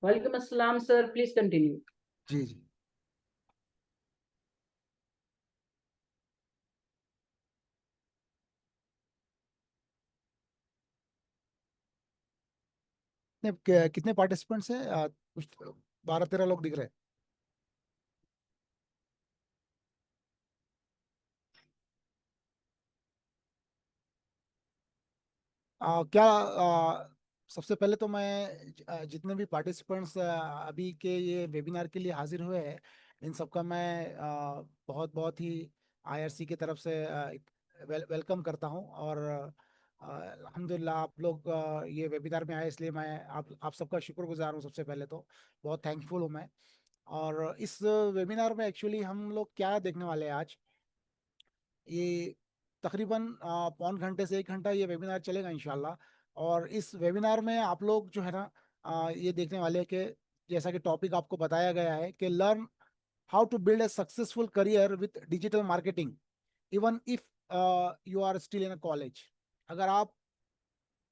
वालेकुम अस्सलाम sir, please continue. जी जी। कितने पार्टिसिपेंट्स हैं? कुछ 12-13 लोग दिख रहे हैं। क्या सबसे पहले तो मैं जितने भी पार्टिसिपेंट्स अभी के ये वेबिनार के लिए हाजिर हुए हैं, इन सबका मैं बहुत बहुत ही आईआरसी की तरफ से वेलकम करता हूं। और अल्हम्दुलिल्लाह आप लोग ये वेबिनार में आए, इसलिए मैं आप सबका शुक्रगुजार हूं। सबसे पहले तो बहुत थैंकफुल हूं मैं। और इस वेबिनार में एक्चुअली हम लोग क्या देखने वाले हैं आज, ये तकरीबन पौन घंटे से 1 घंटा ये वेबिनार चलेगा इंशाल्लाह। और इस वेबिनार में आप लोग जो है ना, ये देखने वाले हैं कि जैसा कि टॉपिक आपको बताया गया है कि learn how to build a successful career with digital marketing even if you are still in a college. अगर आप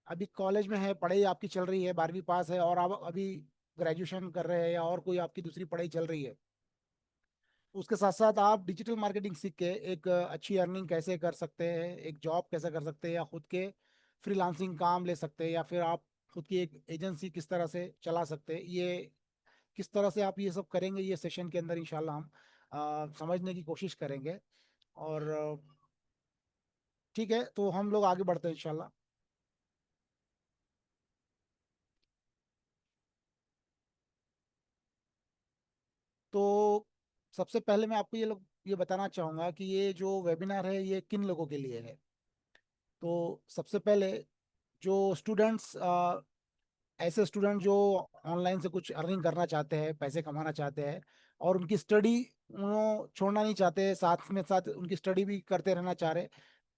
अभी कॉलेज में है, पढ़ाई आपकी चल रही है, 12वीं पास है, और आप अभी ग्रेजुएशन कर रहे हैं या और कोई आपकी दूसरी पढ़ाई चल रही है, उसके साथ साथ आप डिजिटल मार्केटिंग सीख के एक अच्छी अर्निंग कैसे कर सकते हैं, एक जॉब कैसे कर सकते हैं, या खुद के फ्रीलांसिंग काम ले सकते हैं, या फिर आप खुद की एक एजेंसी किस तरह से चला सकते हैं, ये किस तरह से आप ये सब करेंगे, ये सेशन के अंदर इंशाल्लाह हम समझने की कोशिश करेंगे। और ठीक है, तो हम लोग आगे बढ़ते हैं इंशाल्लाह। तो सबसे पहले मैं आपको ये बताना चाहूँगा कि ये जो वेबिनार है ये किन लोगों के लिए है। तो सबसे पहले जो स्टूडेंट्स, ऐसे स्टूडेंट जो ऑनलाइन से कुछ अर्निंग करना चाहते हैं, पैसे कमाना चाहते हैं, और उनकी स्टडी उन्होंने छोड़ना नहीं चाहते, साथ में साथ उनकी स्टडी भी करते रहना चाह रहे।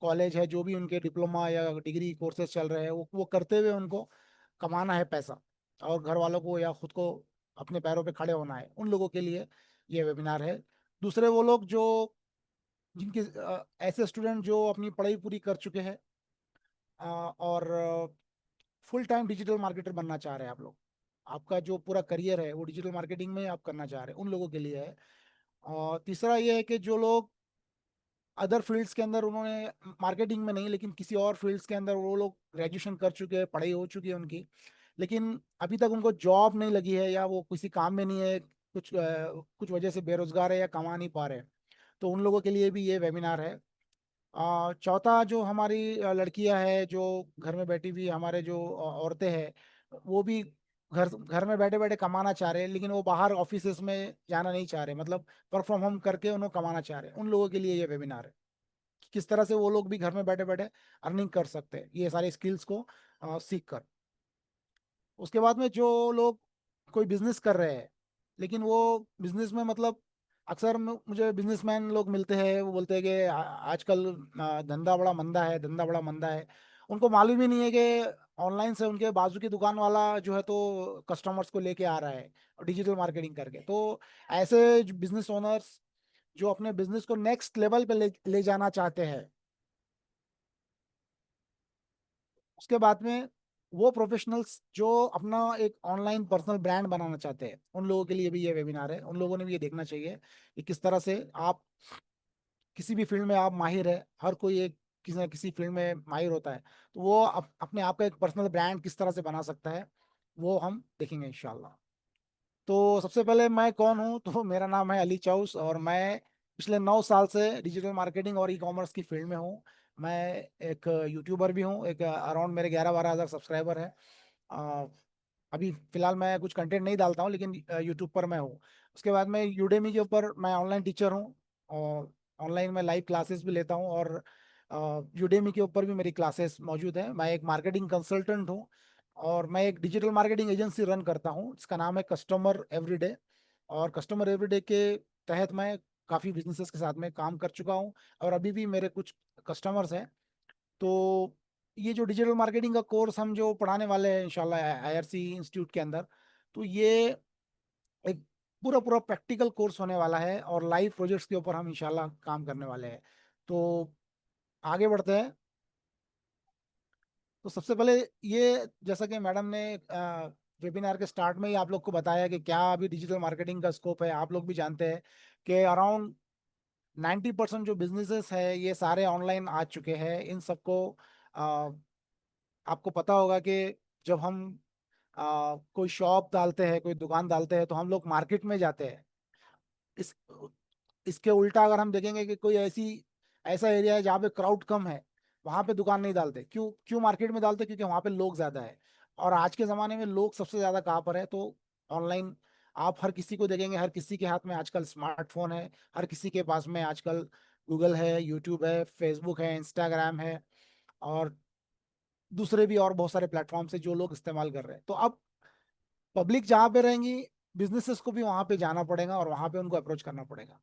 कॉलेज है, जो भी उनके डिप्लोमा या डिग्री कोर्सेज चल रहे हैं, वो करते हुए उनको कमाना है पैसा, और घर वालों को या खुद को अपने पैरों पे खड़े होना है, उन लोगों के लिए ये वेबिनार है। दूसरे वो लोग जो जिनके ऐसे स्टूडेंट जो अपनी पढ़ाई पूरी कर चुके हैं, और फुल टाइम डिजिटल मार्केटर बनना चाह रहे हैं आप लोग, आपका जो पूरा करियर है वो डिजिटल मार्केटिंग में आप करना चाह रहे हैं, उन लोगों के लिए है। और तीसरा ये है कि जो लोग अदर फील्ड्स के अंदर, उन्होंने मार्केटिंग में नहीं लेकिन किसी और फील्ड्स के अंदर वो लोग ग्रेजुएशन कर चुके हैं, पढ़ाई हो चुकी है उनकी, लेकिन अभी तक उनको जॉब नहीं लगी है, या वो किसी काम में नहीं है, कुछ वजह से बेरोजगार है या कमा नहीं पा रहे हैं, तो उन लोगों के लिए भी ये वेबिनार है। चौथा, जो हमारी लड़कियां हैं जो घर में बैठी हुई, हमारे जो औरतें हैं, वो भी घर घर में बैठे बैठे कमाना चाह रहे हैं, लेकिन वो बाहर ऑफिसेज में जाना नहीं चाह रहे, मतलब वर्क फ्रॉम होम करके उन्हें कमाना चाह रहे हैं, उन लोगों के लिए ये वेबिनार है कि किस तरह से वो लोग भी घर में बैठे बैठे अर्निंग कर सकते हैं ये सारे स्किल्स को सीख कर। उसके बाद में जो लोग कोई बिजनेस कर रहे हैं, लेकिन वो बिजनेस में मतलब अक्सर मुझे बिजनेसमैन लोग मिलते हैं, वो बोलते हैं कि आजकल धंधा बड़ा मंदा है, धंधा बड़ा मंदा है। उनको मालूम ही नहीं है कि ऑनलाइन से उनके बाजू की दुकान वाला जो है तो कस्टमर्स को लेके आ रहा है डिजिटल मार्केटिंग करके। तो ऐसे बिजनेस ओनर्स जो अपने बिजनेस को नेक्स्ट लेवल पे ले जाना चाहते हैं, उसके बाद में वो प्रोफेशनल्स जो अपना एक ऑनलाइन पर्सनल ब्रांड बनाना चाहते हैं, उन लोगों के लिए भी ये वेबिनार है। उन लोगों ने भी ये देखना चाहिए कि किस तरह से आप किसी भी फील्ड में आप माहिर है, हर कोई एक किसी न किसी फील्ड में माहिर होता है, तो वो अपने आप का एक पर्सनल ब्रांड किस तरह से बना सकता है, वो हम देखेंगे इंशाल्लाह। तो सबसे पहले मैं कौन हूँ, तो मेरा नाम है अली चौस, और मैं पिछले 9 साल से डिजिटल मार्केटिंग और ई कॉमर्स की फील्ड में हूँ। मैं एक यूट्यूबर भी हूँ, एक अराउंड मेरे 11-12 हज़ार सब्सक्राइबर है। अ, अभी फिलहाल मैं कुछ कंटेंट नहीं डालता हूँ, लेकिन यूट्यूब पर मैं हूँ। उसके बाद मैं यूडेमी के ऊपर मैं ऑनलाइन टीचर हूँ, और ऑनलाइन मैं लाइव क्लासेस भी लेता हूँ, और यूडेमी के ऊपर भी मेरी क्लासेस मौजूद है। मैं एक मार्केटिंग कंसल्टेंट हूँ, और मैं एक डिजिटल मार्केटिंग एजेंसी रन करता हूँ जिसका नाम है कस्टमर एवरीडे। और कस्टमर एवरीडे के तहत मैं काफ़ी बिजनेसेस के साथ में काम कर चुका हूँ, और अभी भी मेरे कुछ कस्टमर्स हैं। तो ये जो डिजिटल मार्केटिंग का कोर्स हम जो पढ़ाने वाले हैं इंशाल्लाह आईआरसी इंस्टीट्यूट के अंदर, तो ये एक पूरा पूरा प्रैक्टिकल कोर्स होने वाला है, और लाइव प्रोजेक्ट्स के ऊपर हम इंशाल्लाह काम करने वाले हैं। तो आगे बढ़ते हैं। तो सबसे पहले ये, जैसा कि मैडम ने वेबिनार के स्टार्ट में ही आप लोग को बताया कि क्या अभी डिजिटल मार्केटिंग का स्कोप है। आप लोग भी जानते हैं कि अराउंड 90% जो बिजनेसेस है ये सारे ऑनलाइन आ चुके हैं। इन सबको आ, आपको पता होगा कि जब हम कोई शॉप डालते हैं, कोई दुकान डालते हैं, तो हम लोग मार्केट में जाते हैं। इस इसके उल्टा अगर हम देखेंगे कि कोई ऐसा एरिया है जहाँ पे क्राउड कम है, वहां पे दुकान नहीं डालते। क्यों क्यों मार्केट में डालते? क्योंकि वहां पे लोग ज्यादा है। और आज के जमाने में लोग सबसे ज्यादा कहाँ पर है? तो ऑनलाइन। आप हर किसी को देखेंगे, हर किसी के हाथ में आजकल स्मार्टफोन है, हर किसी के पास में आजकल गूगल है, यूट्यूब है, फेसबुक है, इंस्टाग्राम है, और दूसरे भी और बहुत सारे प्लेटफॉर्म से जो लोग इस्तेमाल कर रहे हैं। तो अब पब्लिक जहाँ पे रहेंगी, बिजनेसेस को भी वहां पे जाना पड़ेगा और वहां पे उनको अप्रोच करना पड़ेगा।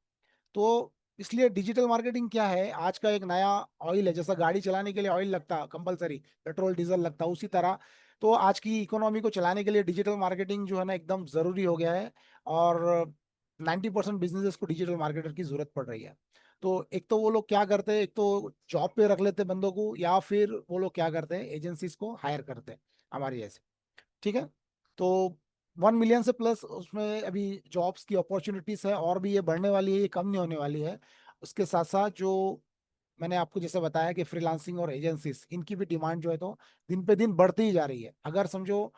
तो इसलिए डिजिटल मार्केटिंग क्या है, आज का एक नया ऑयल है। जैसा गाड़ी चलाने के लिए ऑयल लगता कंपलसरी, पेट्रोल डीजल लगता, उसी तरह तो आज की इकोनॉमी को चलाने के लिए डिजिटल मार्केटिंग जो है ना एकदम जरूरी हो गया है। और 90% बिजनेसेस को डिजिटल मार्केटर की जरूरत पड़ रही है। तो एक तो वो लोग क्या करते हैं, एक तो जॉब पे रख लेते हैं बंदों को, या फिर वो लोग क्या करते हैं, एजेंसीज को हायर करते हैं हमारी जैसे। ठीक है। तो 1 मिलियन से प्लस उसमें अभी जॉब्स की अपॉर्चुनिटीज है, और भी ये बढ़ने वाली है, ये कम नहीं होने वाली है। उसके साथ साथ जो मैंने आपको जैसे बताया कि फ्रीलांसिंग और एजेंसीज, इनकी भी डिमांड जो है तो दिन पे दिन बढ़ती ही जा रही है। अगर समझो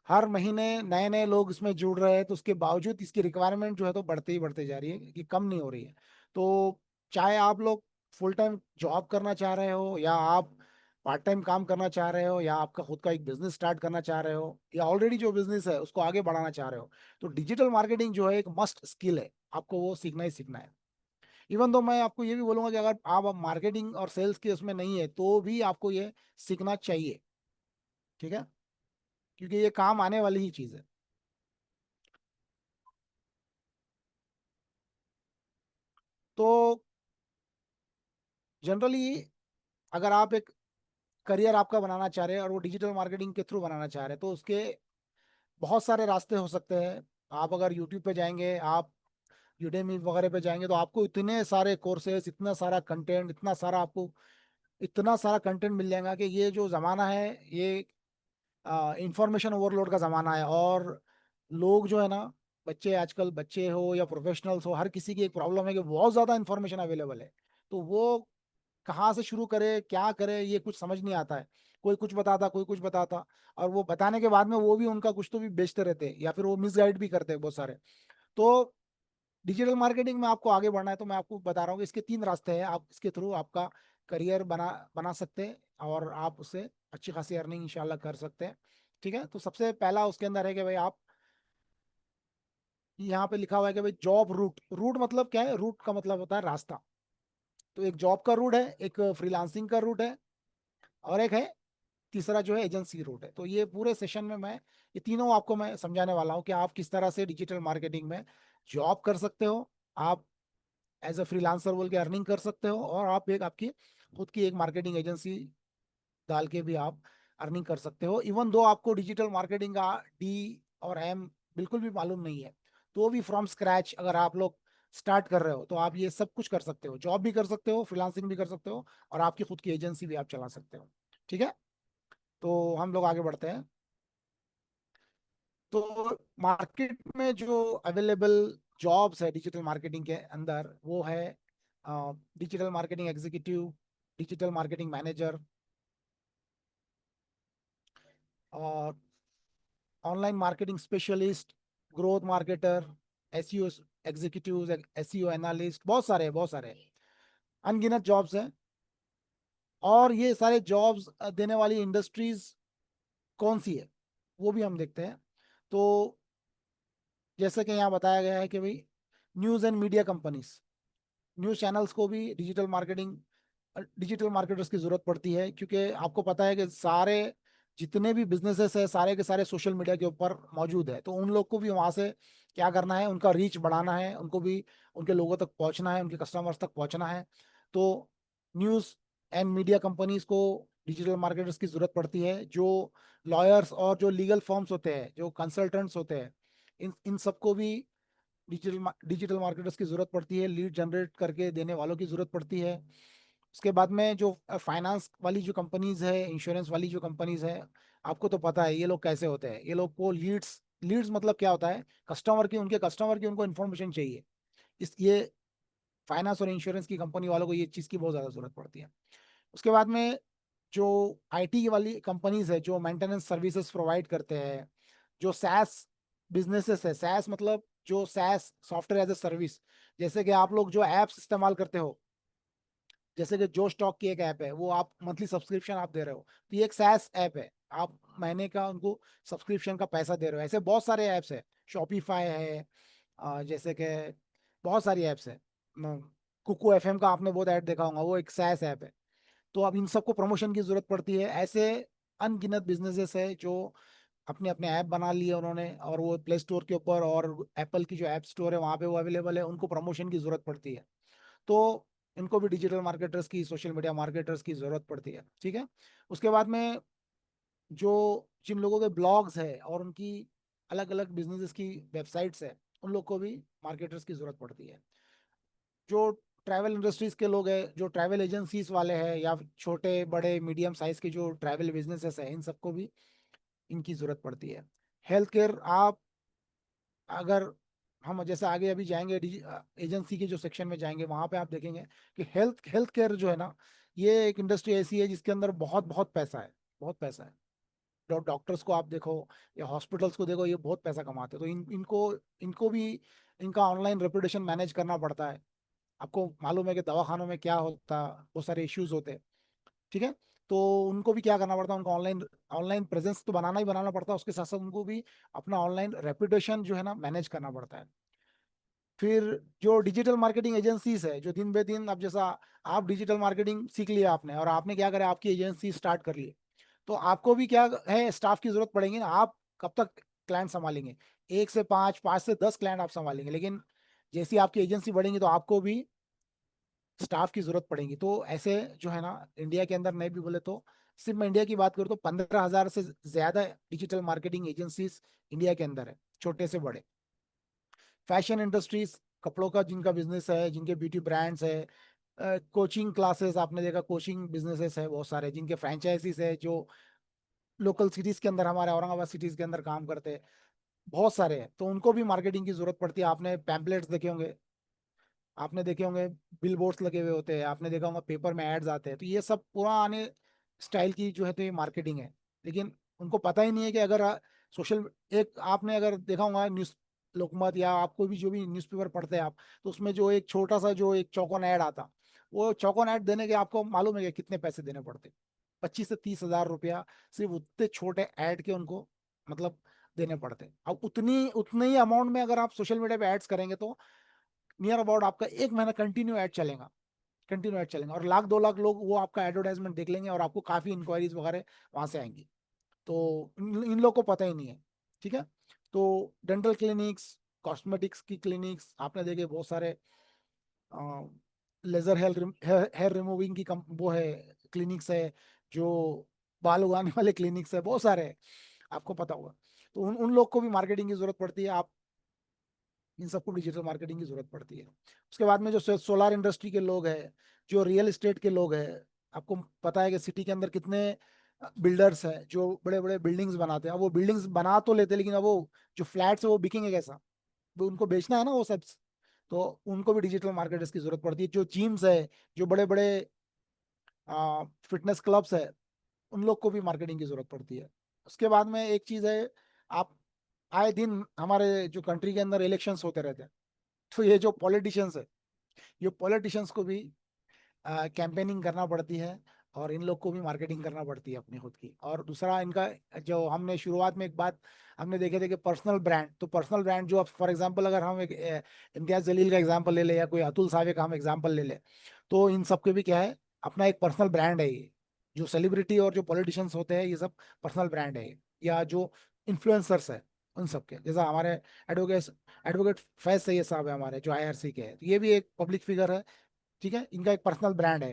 हर महीने नए नए लोग इसमें जुड़ रहे हैं, तो उसके बावजूद इसकी रिक्वायरमेंट जो है तो बढ़ती ही बढ़ती जा रही है, कि कम नहीं हो रही है। तो चाहे आप लोग फुल टाइम जॉब करना चाह रहे हो, या आप पार्ट टाइम काम करना चाह रहे हो, या आपका खुद का एक बिजनेस स्टार्ट करना चाह रहे हो, या ऑलरेडी जो बिजनेस है उसको आगे बढ़ाना चाह रहे हो, तो डिजिटल मार्केटिंग जो है एक मस्ट स्किल है। आपको वो सीखना ही सीखना है। इवन तो मैं आपको ये भी बोलूंगा कि अगर आप मार्केटिंग और सेल्स के उसमें नहीं है, तो भी आपको ये सीखना चाहिए। ठीक है। क्योंकि ये काम आने वाली ही चीज है। तो जनरली अगर आप एक करियर आपका बनाना चाह रहे हैं और वो डिजिटल मार्केटिंग के थ्रू बनाना चाह रहे हैं, तो उसके बहुत सारे रास्ते हो सकते हैं। आप अगर यूट्यूब पे जाएंगे, आप यूडेमी वगैरह पे जाएंगे, तो आपको इतने सारे कोर्सेज, इतना सारा कंटेंट, इतना सारा कंटेंट मिल जाएगा कि ये जो जमाना है, ये इंफॉर्मेशन ओवरलोड का जमाना है। और लोग जो है ना, बच्चे आजकल, बच्चे हो या प्रोफेशनल्स हो, हर किसी की एक प्रॉब्लम है कि बहुत ज्यादा इंफॉर्मेशन अवेलेबल है। तो वो कहाँ से शुरू करे, क्या करे, ये कुछ समझ नहीं आता है। कोई कुछ बताता, कोई कुछ बताता, और वो बताने के बाद में वो भी उनका कुछ तो भी बेचते रहते हैं, या फिर वो मिसगाइड भी करते हैं बहुत सारे। तो डिजिटल मार्केटिंग में आपको आगे बढ़ना है, तो मैं आपको बता रहा हूँ कि इसके 3 रास्ते हैं। आप इसके थ्रू आपका करियर बना बना सकते हैं, और आप उससे अच्छी खासी अर्निंग इंशाल्लाह कर सकते हैं। ठीक है। तो सबसे पहला उसके अंदर है कि भाई आप, यहाँ पे लिखा हुआ है कि भाई जॉब रूट। रूट मतलब क्या है? रूट का मतलब होता है रास्ता। तो एक जॉब का रूट है, एक फ्रीलांसिंग का रूट है, और एक है तीसरा जो है एजेंसी रूट है। तो ये पूरे सेशन में मैं ये तीनों आपको मैं समझाने वाला हूँ कि आप किस तरह से डिजिटल मार्केटिंग में जॉब कर सकते हो, आप एज अ फ्रीलांसर बोल के अर्निंग कर सकते हो, और आप एक आपकी खुद की एक मार्केटिंग एजेंसी डाल के भी आप अर्निंग कर सकते हो। इवन दो आपको डिजिटल मार्केटिंग का डी और एम बिल्कुल भी मालूम नहीं है, तो भी फ्रॉम स्क्रैच अगर आप लोग स्टार्ट कर रहे हो, तो आप ये सब कुछ कर सकते हो। जॉब भी कर सकते हो, फ्रीलांसिंग भी कर सकते हो, और आपकी खुद की एजेंसी भी आप चला सकते हो। ठीक है। तो हम लोग आगे बढ़ते हैं। तो मार्केट में जो अवेलेबल जॉब्स है डिजिटल मार्केटिंग के अंदर, वो है digital marketing executive, digital marketing manager, और online marketing specialist, growth marketer, SEO executive, SEO analyst, बहुत सारे अनगिनत जॉब्स हैं। और ये सारे जॉब्स देने वाली इंडस्ट्रीज कौन सी है, वो भी हम देखते हैं। तो जैसे कि यहाँ बताया गया है कि भाई news and media companies, news channels को भी डिजिटल मार्केटर्स की जरूरत पड़ती है। क्योंकि आपको पता है कि सारे जितने भी बिजनेसेस है, सारे के सारे सोशल मीडिया के ऊपर मौजूद है। तो उन लोग को भी वहां से क्या करना है, उनका रीच बढ़ाना है, उनको भी उनके लोगों तक पहुंचना है, उनके कस्टमर्स तक पहुंचना है। तो न्यूज़ एंड मीडिया कंपनीज को डिजिटल मार्केटर्स की जरूरत पड़ती है। जो लॉयर्स और जो लीगल फर्म्स होते हैं, जो कंसल्टेंट्स होते हैं, इन इन सबको भी डिजिटल मार्केटर्स की जरूरत पड़ती है। लीड जनरेट करके देने वालों की जरूरत पड़ती है। उसके बाद में जो फाइनेंस वाली जो कंपनीज है, इंश्योरेंस वाली जो कंपनीज है, आपको तो पता है ये लोग कैसे होते हैं। ये लोग को लीड्स लीड्स मतलब क्या होता है, कस्टमर की उनको इन्फॉर्मेशन चाहिए। इस ये फाइनेंस और इंश्योरेंस की कंपनी वालों को ये चीज़ की बहुत ज़्यादा जरूरत पड़ती है। उसके बाद में जो आईटी वाली कंपनीज है जो मेंटेनेंस सर्विसेज प्रोवाइड करते हैं, जो सैस बिजनेसेस है, सैस मतलब जो SaaS software as a service, जैसे कि आप लोग जो एप्स इस्तेमाल करते हो, जैसे कि जो स्टॉक की एक ऐप है, वो आप मंथली सब्सक्रिप्शन आप दे रहे हो, तो ये एक सैस ऐप है। आप महीने का उनको सब्सक्रिप्शन का पैसा दे रहे हो। ऐसे बहुत सारे ऐप्स है, शॉपिफाई है, जैसे कि बहुत सारी ऐप्स है। कुकू एफएम का आपने बहुत ऐड देखा होगा, वो एक सैस ऐप है। तो अब इन सबको प्रमोशन की जरूरत पड़ती है। ऐसे अनगिनत बिजनेसेस है जो अपने अपने ऐप बना लिए उन्होंने, और वो प्ले स्टोर के ऊपर और एप्पल की जो ऐप स्टोर है वहाँ पे वो अवेलेबल है, उनको प्रमोशन की जरूरत पड़ती है। तो इनको भी डिजिटल मार्केटर्स की, सोशल मीडिया मार्केटर्स की जरूरत पड़ती है। ठीक है। उसके बाद में जो जिन लोगों के ब्लॉग्स है और उनकी अलग अलग बिजनेसेस की वेबसाइट्स है, उन लोग को भी मार्केटर्स की जरूरत पड़ती है। जो ट्रैवल इंडस्ट्रीज के लोग हैं, जो ट्रैवल एजेंसीज वाले हैं, या छोटे बड़े मीडियम साइज के जो ट्रैवल बिजनेसेस हैं, इन सबको भी इनकी जरूरत पड़ती है। हेल्थ केयर, आप अगर हम जैसे आगे अभी जाएंगे एजेंसी के जो सेक्शन में जाएंगे, वहां पे आप देखेंगे कि हेल्थ केयर जो है ना, ये एक इंडस्ट्री ऐसी है जिसके अंदर बहुत बहुत पैसा है, बहुत पैसा है। डॉक्टर्स को आप देखो या हॉस्पिटल्स को देखो, ये बहुत पैसा कमाते हैं। तो इनको इनको भी इनका ऑनलाइन रेपुटेशन मैनेज करना पड़ता है। आपको मालूम है कि दवाखानों में क्या होता, बहुत सारे इश्यूज होते हैं। ठीक है। तो उनको भी क्या करना पड़ता है, उनको ऑनलाइन ऑनलाइन प्रेजेंस तो बनाना ही बनाना पड़ता है, उसके साथ साथ उनको भी अपना ऑनलाइन रेपुटेशन जो है ना मैनेज करना पड़ता है। फिर जो डिजिटल मार्केटिंग एजेंसीज है, जो दिन बे दिन, अब जैसा आप डिजिटल मार्केटिंग सीख लिया आपने, और आपने क्या करा, आपकी एजेंसी स्टार्ट कर ली, तो आपको भी क्या है, स्टाफ की जरूरत पड़ेगी ना। आप कब तक क्लाइंट संभालेंगे? 1 से 5, 5 से 10 क्लाइंट आप संभालेंगे, लेकिन जैसी आपकी एजेंसी बढ़ेंगी तो आपको भी स्टाफ की जरूरत पड़ेगी। तो ऐसे जो है ना, इंडिया के अंदर नहीं भी बोले तो, सिर्फ मैं इंडिया की बात करूँ तो 15,000 से ज्यादा डिजिटल मार्केटिंग एजेंसीज इंडिया के अंदर है, छोटे से बड़े। फैशन इंडस्ट्रीज, कपड़ों का जिनका बिजनेस है, जिनके ब्यूटी ब्रांड्स है, कोचिंग क्लासेस, आपने देखा कोचिंग बिजनेसेस है बहुत सारे, जिनके फ्रेंचाइजीज है, जो लोकल सिटीज के अंदर, हमारे औरंगाबाद सिटीज के अंदर काम करते हैं, बहुत सारे हैं। तो उनको भी मार्केटिंग की जरूरत पड़ती है। आपने पैम्पलेट्स देखे होंगे, आपने देखे होंगे बिल बोर्ड्स लगे हुए होते हैं, आपने देखा होगा पेपर में एड्स आते हैं। तो ये सब पुराने स्टाइल की जो है तो ये मार्केटिंग है। लेकिन उनको पता ही नहीं है कि अगर सोशल, एक आपने अगर देखा होगा न्यूज, लोकमत या आप कोई भी जो भी न्यूज़पेपर पढ़ते हैं आप, तो उसमें जो एक छोटा सा जो एक चौकोन ऐड आता, वो चौकोन ऐड देने के आपको मालूम है कि कितने पैसे देने पड़ते? 25 से 30 हजार रुपया सिर्फ उतने छोटे ऐड के उनको, मतलब देने पड़ते हैं। अब उतने ही अमाउंट में अगर आप सोशल मीडिया पे एड्स करेंगे तो नियर अबाउट आपका 1 महीना कंटिन्यू ऐड चलेगा, कंटिन्यू ऐड चलेंगे, और 1-2 लाख लोग वो आपका एडवर्टाइजमेंट देख लेंगे, और आपको काफी इंक्वायरीज वगैरह वहां से आएंगी। तो इन लोग को पता ही नहीं है। ठीक है। तो डेंटल क्लिनिक्स, कॉस्मेटिक्स की क्लिनिक्स आपने देखे बहुत सारे, लेजर हेयर रिमूविंग की वो है, क्लिनिक्स है, जो बाल उगाने वाले क्लिनिक्स है, बहुत सारे हैं, आपको पता होगा। तो उन लोग को भी मार्केटिंग की जरूरत पड़ती है। आप इन सबको डिजिटल मार्केटिंग की जरूरत पड़ती है। उसके बाद में जो सोलार इंडस्ट्री के लोग हैं, जो रियल एस्टेट के लोग हैं, आपको पता है कि सिटी के अंदर कितने बिल्डर्स हैं जो बड़े बड़े बिल्डिंग्स बनाते हैं। अब वो बिल्डिंग्स बना तो लेते हैं, लेकिन अब वो जो फ्लैट्स है वो बिकेंगे कैसा? वो उनको बेचना है ना वो सब। तो उनको भी डिजिटल मार्केटर्स की जरूरत पड़ती है। जो जिम्स है, जो बड़े बड़े फिटनेस क्लब्स है, उन लोग को भी मार्केटिंग की जरूरत पड़ती है। उसके बाद में एक चीज है, आप आए दिन हमारे जो कंट्री के अंदर इलेक्शंस होते रहते हैं, तो ये जो पॉलिटिशियंस है, ये पॉलिटिशियंस को भी कैंपेनिंग करना पड़ती है, और इन लोग को भी मार्केटिंग करना पड़ती है अपनी खुद की। और दूसरा इनका, जो हमने शुरुआत में एक बात हमने देखे थे कि पर्सनल ब्रांड, तो पर्सनल ब्रांड जो, फॉर एग्जांपल अगर हम एक इम्तियाज जलील का एग्जांपल ले ले, या कोई अतुल सावे का हम एग्जांपल ले ले, तो इन सब के भी क्या है, अपना एक पर्सनल ब्रांड है ये। जो सेलिब्रिटी और जो पॉलिटिशियंस होते हैं, ये सब पर्सनल ब्रांड है ये। या जो इन्फ्लुएंसर्स है, उन सब के जैसा हमारे एडवोकेट एडवोकेट फैज सैयद साहब है हमारे, जो आईआरसी के हैं, तो ये भी एक पब्लिक फिगर है। ठीक है। इनका एक पर्सनल ब्रांड है,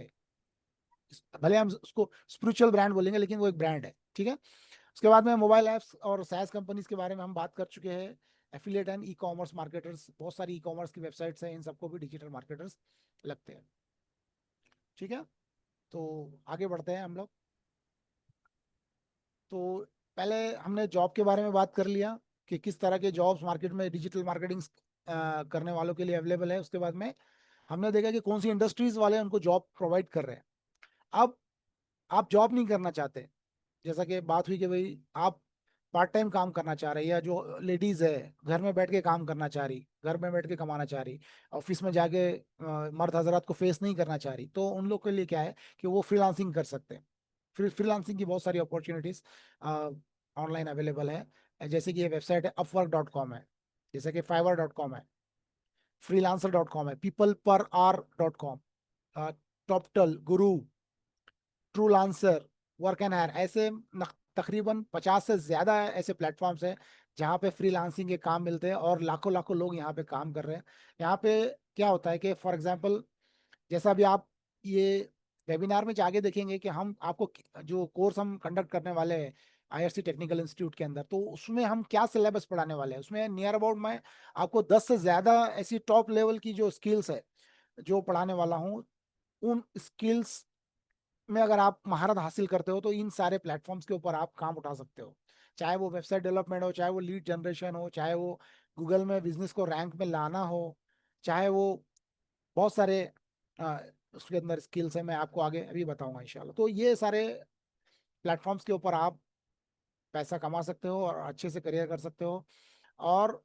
भले हम उसको स्पिरिचुअल ब्रांड बोलेंगे, लेकिन वो एक ब्रांड है। ठीक है। उसके बाद में मोबाइल ऐप्स और सैस कंपनीज के बारे में हम बात कर चुके हैं। Affiliate and e commerce marketers, बहुत सारी ई कॉमर्स की वेबसाइट्स हैं, इन सबको भी डिजिटल मार्केटर्स लगते हैं। ठीक है। तो आगे बढ़ते हैं हम लोग। तो पहले हमने जॉब के बारे में बात कर लिया कि किस तरह के जॉब्स मार्केट में डिजिटल मार्केटिंग करने वालों के लिए अवेलेबल है। उसके बाद में हमने देखा कि कौन सी इंडस्ट्रीज वाले उनको जॉब प्रोवाइड कर रहे हैं। अब आप जॉब नहीं करना चाहते, जैसा कि बात हुई कि भाई आप पार्ट टाइम काम करना चाह रहे हैं, या जो लेडीज है घर में बैठ के काम करना चाह रही, घर में बैठ के कमाना चाह रही, ऑफिस में जाके मर्द हजरात को फेस नहीं करना चाह रही, तो उन लोग के लिए क्या है कि वो फ्रीलांसिंग कर सकते हैं। फ्रीलांसिंग की बहुत सारी अपॉर्चुनिटीज ऑनलाइन अवेलेबल है। जैसे कि ये वेबसाइट है upwork.com है, जैसे कि fiverr.com है, freelancer.com है, peopleperhour.com, Toptal, Guru, Truelancer, work and hire, ऐसे तकरीबन 50 से ज्यादा ऐसे प्लेटफॉर्म्स हैं जहाँ पे फ्रीलांसिंग के काम मिलते हैं, और लाखों लाखों लोग यहाँ पे काम कर रहे हैं। यहाँ पे क्या होता है कि फॉर एग्जांपल, जैसा अभी आप ये वेबिनार में जाके देखेंगे कि हम आपको जो कोर्स हम कंडक्ट करने वाले हैं आईआरसी टेक्निकल इंस्टीट्यूट के अंदर, तो उसमें हम क्या सिलेबस पढ़ाने वाले हैं, उसमें नियर अबाउट मैं आपको 10 से ज्यादा ऐसी टॉप लेवल की जो स्किल्स है जो पढ़ाने वाला हूँ। उन स्किल्स में अगर आप महारत हासिल करते हो तो इन सारे प्लेटफॉर्म्स के ऊपर आप काम उठा सकते हो। चाहे वो वेबसाइट डेवलपमेंट हो, चाहे वो लीड जनरेशन हो, चाहे वो गूगल में बिजनेस को रैंक में लाना हो, चाहे वो बहुत सारे अ, उसके अंदर स्किल्स है, मैं आपको आगे अभी बताऊंगा इंशाल्लाह। तो ये सारे प्लेटफॉर्म्स के ऊपर आप पैसा कमा सकते हो और अच्छे से करियर कर सकते हो। और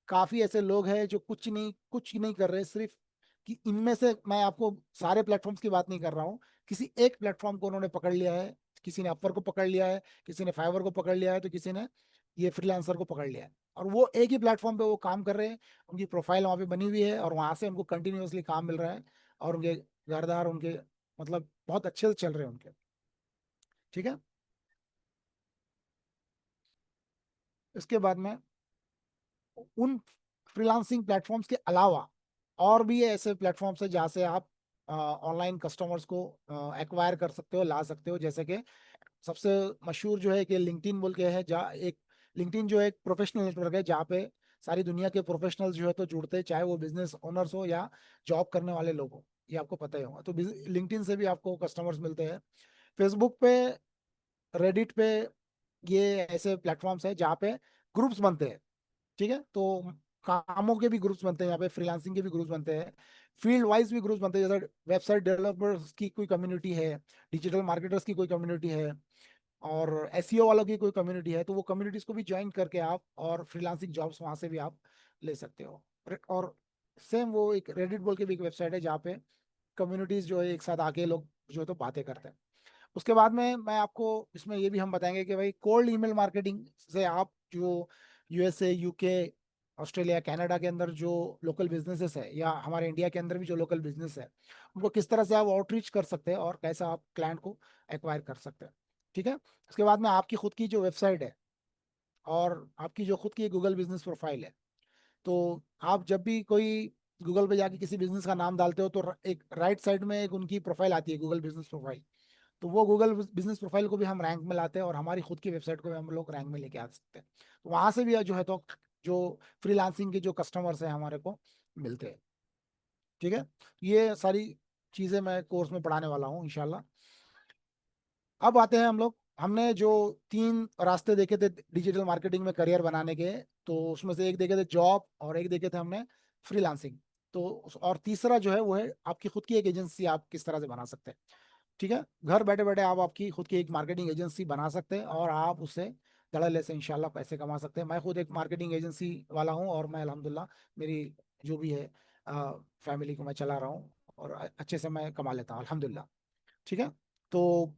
काफी ऐसे लोग हैं जो कुछ नहीं कर रहे, सिर्फ कि इनमें से मैं आपको सारे प्लेटफॉर्म्स की बात नहीं कर रहा हूँ, किसी एक प्लेटफॉर्म को उन्होंने पकड़ लिया है। किसी ने अपवर को पकड़ लिया है, किसी ने फाइवर को पकड़ लिया है, तो किसी ने ये फ्रीलांसर को पकड़ लिया है, और वो एक ही प्लेटफॉर्म पे वो काम कर रहे हैं। उनकी प्रोफाइल वहाँ पे बनी हुई है और वहां से उनको कंटिन्यूअसली काम मिल रहा है, और उनके घरदार उनके मतलब बहुत अच्छे से चल रहे हैं उनके। ठीक है। इसके बाद में उन फ्रीलांसिंग प्लेटफॉर्म्स के अलावा और भी ऐसे प्लेटफॉर्म्स है जहाँ से आप ऑनलाइन कस्टमर्स को एक्वायर कर सकते हो, ला सकते हो। जैसे कि सबसे मशहूर जो है कि लिंक्डइन बोल के है, जहाँ एक लिंक्डइन जो है एक प्रोफेशनल नेटवर्क है जहाँ पे सारी दुनिया के प्रोफेशनल्स जो है तो जुड़ते हैं, चाहे वो बिजनेस ओनर्स हो या जॉब करने वाले लोग हो। ये आपको पता ही होगा। तो लिंक्डइन से भी आपको कस्टमर्स मिलते हैं। फेसबुक पे, रेडिट पे, ये ऐसे प्लेटफॉर्म्स है जहाँ पे ग्रुप्स बनते हैं। ठीक है। तो कामों के भी ग्रुप्स बनते हैं यहाँ पे, फ्रीलांसिंग के भी ग्रुप्स बनते हैं, फील्ड वाइज भी ग्रुप्स बनते हैं। जैसे वेबसाइट डेवलपर्स की कोई कम्युनिटी है, डिजिटल मार्केटर्स की कोई कम्युनिटी है, और एसईओ वालों की कोई कम्युनिटी है, तो वो कम्युनिटीज को भी ज्वाइन करके आप और फ्रीलांसिंग जॉब्स वहां से भी आप ले सकते हो। और सेम वो एक रेडिट बोल के भी एक वेबसाइट है जहाँ पे कम्युनिटीज जो है एक साथ आके लोग जो है तो बातें करते हैं। उसके बाद में मैं आपको इसमें ये भी हम बताएंगे कि भाई कोल्ड ईमेल मार्केटिंग से आप जो यूएसए, यूके, ऑस्ट्रेलिया, कनाडा के अंदर जो लोकल बिजनेसेस है, या हमारे इंडिया के अंदर भी जो लोकल बिजनेस है, उनको किस तरह से आप आउटरीच कर सकते हैं और कैसा आप क्लाइंट को एक्वायर कर सकते हैं। ठीक है। उसके बाद में आपकी खुद की जो वेबसाइट है और आपकी जो खुद की गूगल बिजनेस प्रोफाइल है, तो आप जब भी कोई गूगल पे जाके किसी बिजनेस का नाम डालते हो तो एक राइट साइड में एक उनकी प्रोफाइल आती है, गूगल बिजनेस प्रोफाइल। तो वो गूगल बिजनेस प्रोफाइल को भी हम रैंक में लाते हैं, और हमारी खुद की वेबसाइट को भी हम लोग रैंक में लेके आ सकते हैं। तो वहां से भी जो है तो जो फ्रीलांसिंग के जो कस्टमर्स हैं हमारे को मिलते हैं। ठीक है। ये सारी चीजें मैं कोर्स में पढ़ाने वाला हूँ इंशाल्लाह। अब आते हैं हम लोग, हमने जो 3 रास्ते देखे थे डिजिटल मार्केटिंग में करियर बनाने के, तो उसमें से एक देखे थे जॉब, और एक देखे थे हमने फ्रीलांसिंग। तो और तीसरा जो है वो है आपकी खुद की एक एजेंसी आप किस तरह से बना सकते हैं। ठीक है। घर बैठे बैठे आप आपकी खुद की एक मार्केटिंग एजेंसी बना सकते हैं, और आप उससे धड़ल्ले से इंशाल्लाह पैसे कमा सकते हैं। मैं खुद एक मार्केटिंग एजेंसी वाला हूँ, और मैं अल्हम्दुलिल्लाह मेरी जो भी है फैमिली को मैं चला रहा हूँ, और अच्छे से मैं कमा लेता हूँ अल्हम्दुलिल्लाह। ठीक है। तो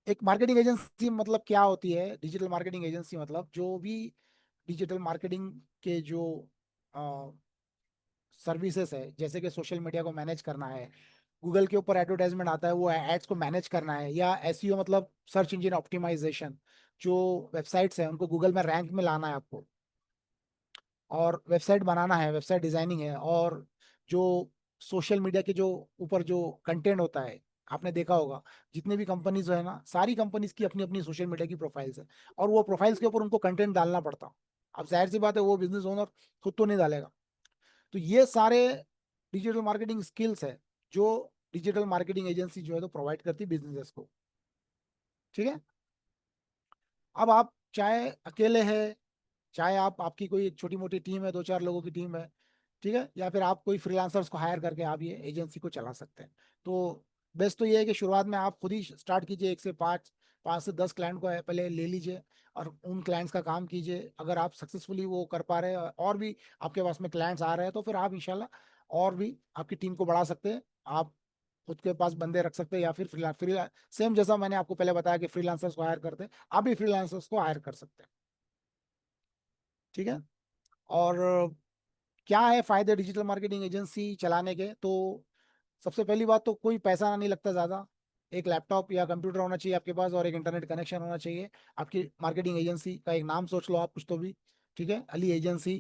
एक मार्केटिंग एजेंसी मतलब क्या होती है, डिजिटल मार्केटिंग एजेंसी मतलब जो भी डिजिटल मार्केटिंग के जो सर्विसेज है, जैसे कि सोशल मीडिया को मैनेज करना है, गूगल के ऊपर एडवर्टाइजमेंट आता है वो एड्स को मैनेज करना है, या एसईओ मतलब सर्च इंजन ऑप्टिमाइजेशन, जो वेबसाइट्स है उनको गूगल में रैंक में लाना है आपको, और वेबसाइट बनाना है, वेबसाइट डिजाइनिंग है, और जो सोशल मीडिया के जो ऊपर जो कंटेंट होता है, आपने देखा होगा जितने भी कंपनीज है ना, सारी कंपनीज की अपनी अपनी सोशल मीडिया की प्रोफाइल्स है, और वो प्रोफाइल्स के ऊपर उनको कंटेंट डालना पड़ता। अब जाहिर सी बात है वो बिजनेस ओनर खुद तो नहीं डालेगा। तो ये सारे डिजिटल मार्केटिंग स्किल्स है जो डिजिटल मार्केटिंग एजेंसी जो है तो प्रोवाइड करती है बिजनेसेस को। ठीक है। अब आप चाहे अकेले हैं, चाहे आप आपकी कोई छोटी मोटी टीम है, 2-4 लोगों की टीम है, ठीक है, या फिर आप कोई फ्रीलांसर्स को हायर करके आप ये एजेंसी को चला सकते हैं। तो बेस्ट तो ये है कि शुरुआत में आप खुद ही स्टार्ट कीजिए, 1 से 5, 5 से 10 क्लाइंट को पहले ले लीजिए और उन क्लाइंट्स का काम कीजिए। अगर आप सक्सेसफुली वो कर पा रहे हैं और भी आपके पास में क्लाइंट्स आ रहे हैं, तो फिर आप इंशाल्लाह और भी आपकी टीम को बढ़ा सकते हैं। आप खुद के पास बंदे रख सकते हैं या फिर फ्रीलांस सेम जैसा मैंने आपको पहले बताया कि फ्रीलांसर्स को हायर करते हैं, आप भी फ्रीलांसर्स को हायर कर सकते हैं। ठीक है। और क्या है फायदे डिजिटल मार्केटिंग एजेंसी चलाने के? तो सबसे पहली बात तो कोई पैसा नहीं लगता ज़्यादा। एक लैपटॉप या कंप्यूटर होना चाहिए आपके पास और एक इंटरनेट कनेक्शन होना चाहिए। आपकी मार्केटिंग एजेंसी का एक नाम सोच लो आप कुछ तो भी, ठीक है, अली एजेंसी,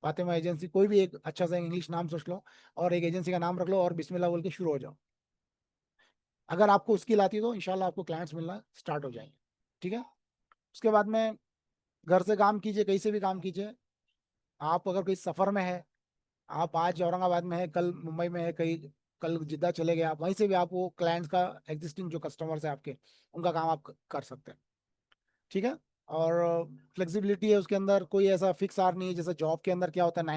फातिमा एजेंसी, कोई भी एक अच्छा सा इंग्लिश नाम सोच लो और एक एजेंसी का नाम रख लो और बिस्मिल्लाह बोल के शुरू हो जाओ। अगर आपको स्किल आती है तो इंशाल्लाह आपको क्लाइंट्स मिलना स्टार्ट हो जाएंगे। ठीक है। उसके बाद में घर से काम कीजिए, कहीं से भी काम कीजिए। आप अगर कोई सफ़र में है, आप आज औरंगाबाद में है, कल मुंबई में है, कहीं कल जिद्दा चले गए, आप वहीं से भी आप वो क्लाइंट्स का एग्जिस्टिंग जो कस्टमर्स है आपके, उनका काम आप कर सकते हैं। ठीक है। और फ्लेक्सिबिलिटी है उसके अंदर, कोई ऐसा फिक्स आवर नहीं है जैसे जॉब के अंदर क्या होता है,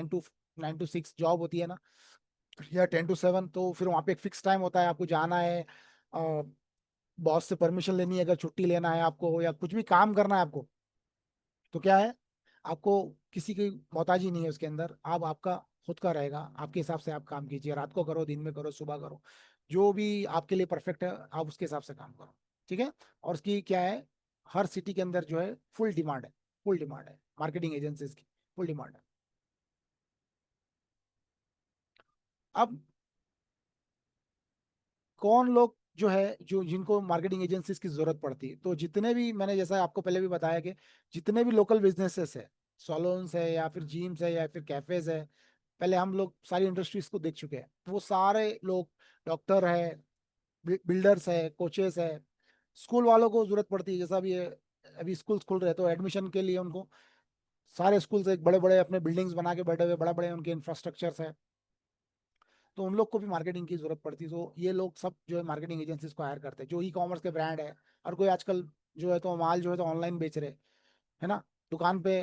9 to 6 जॉब होती है ना, या 10 to 7, तो फिर वहाँ पे एक फिक्स टाइम होता है, आपको जाना है, बॉस से परमिशन लेनी है, अगर छुट्टी लेना है आपको या कुछ भी काम करना है आपको, तो क्या है, आपको किसी की मोहताजी नहीं है उसके अंदर। आप आपका खुद का रहेगा, आपके हिसाब से आप काम कीजिए, रात को करो, दिन में करो, सुबह करो, जो भी आपके लिए परफेक्ट है आप उसके हिसाब से काम करो। ठीक है। और उसकी क्या है, हर सिटी के अंदर जो है फुल डिमांड है, फुल डिमांड है मार्केटिंग एजेंसीज की, फुल डिमांड है। अब कौन लोग जो है जो जिनको मार्केटिंग एजेंसीज की जरूरत पड़ती है, तो जितने भी मैंने जैसा आपको पहले भी बताया कि जितने भी लोकल बिजनेसेस है, सॉलोन्स है या फिर जिम्स है या फिर कैफेज है, पहले हम लोग सारी इंडस्ट्रीज को देख चुके हैं, वो सारे लोग, डॉक्टर है, बिल्डर्स है, कोचेस है, स्कूल वालों को जरूरत पड़ती है, जैसा भी है, अभी स्कूल खुल रहे हैं तो एडमिशन के लिए उनको सारे स्कूल्स एक बड़े बड़े अपने बिल्डिंग्स बना के बैठे हुए, बड़ा बड़े उनके इंफ्रास्ट्रक्चर्स है, तो उन लोग को भी मार्केटिंग की जरूरत पड़ती है। तो ये लोग सब जो है मार्केटिंग एजेंसीज को हायर करते हैं। जो ई कॉमर्स के ब्रांड है, और कोई आजकल जो है तो माल जो है तो ऑनलाइन बेच रहे, है ना, दुकान पे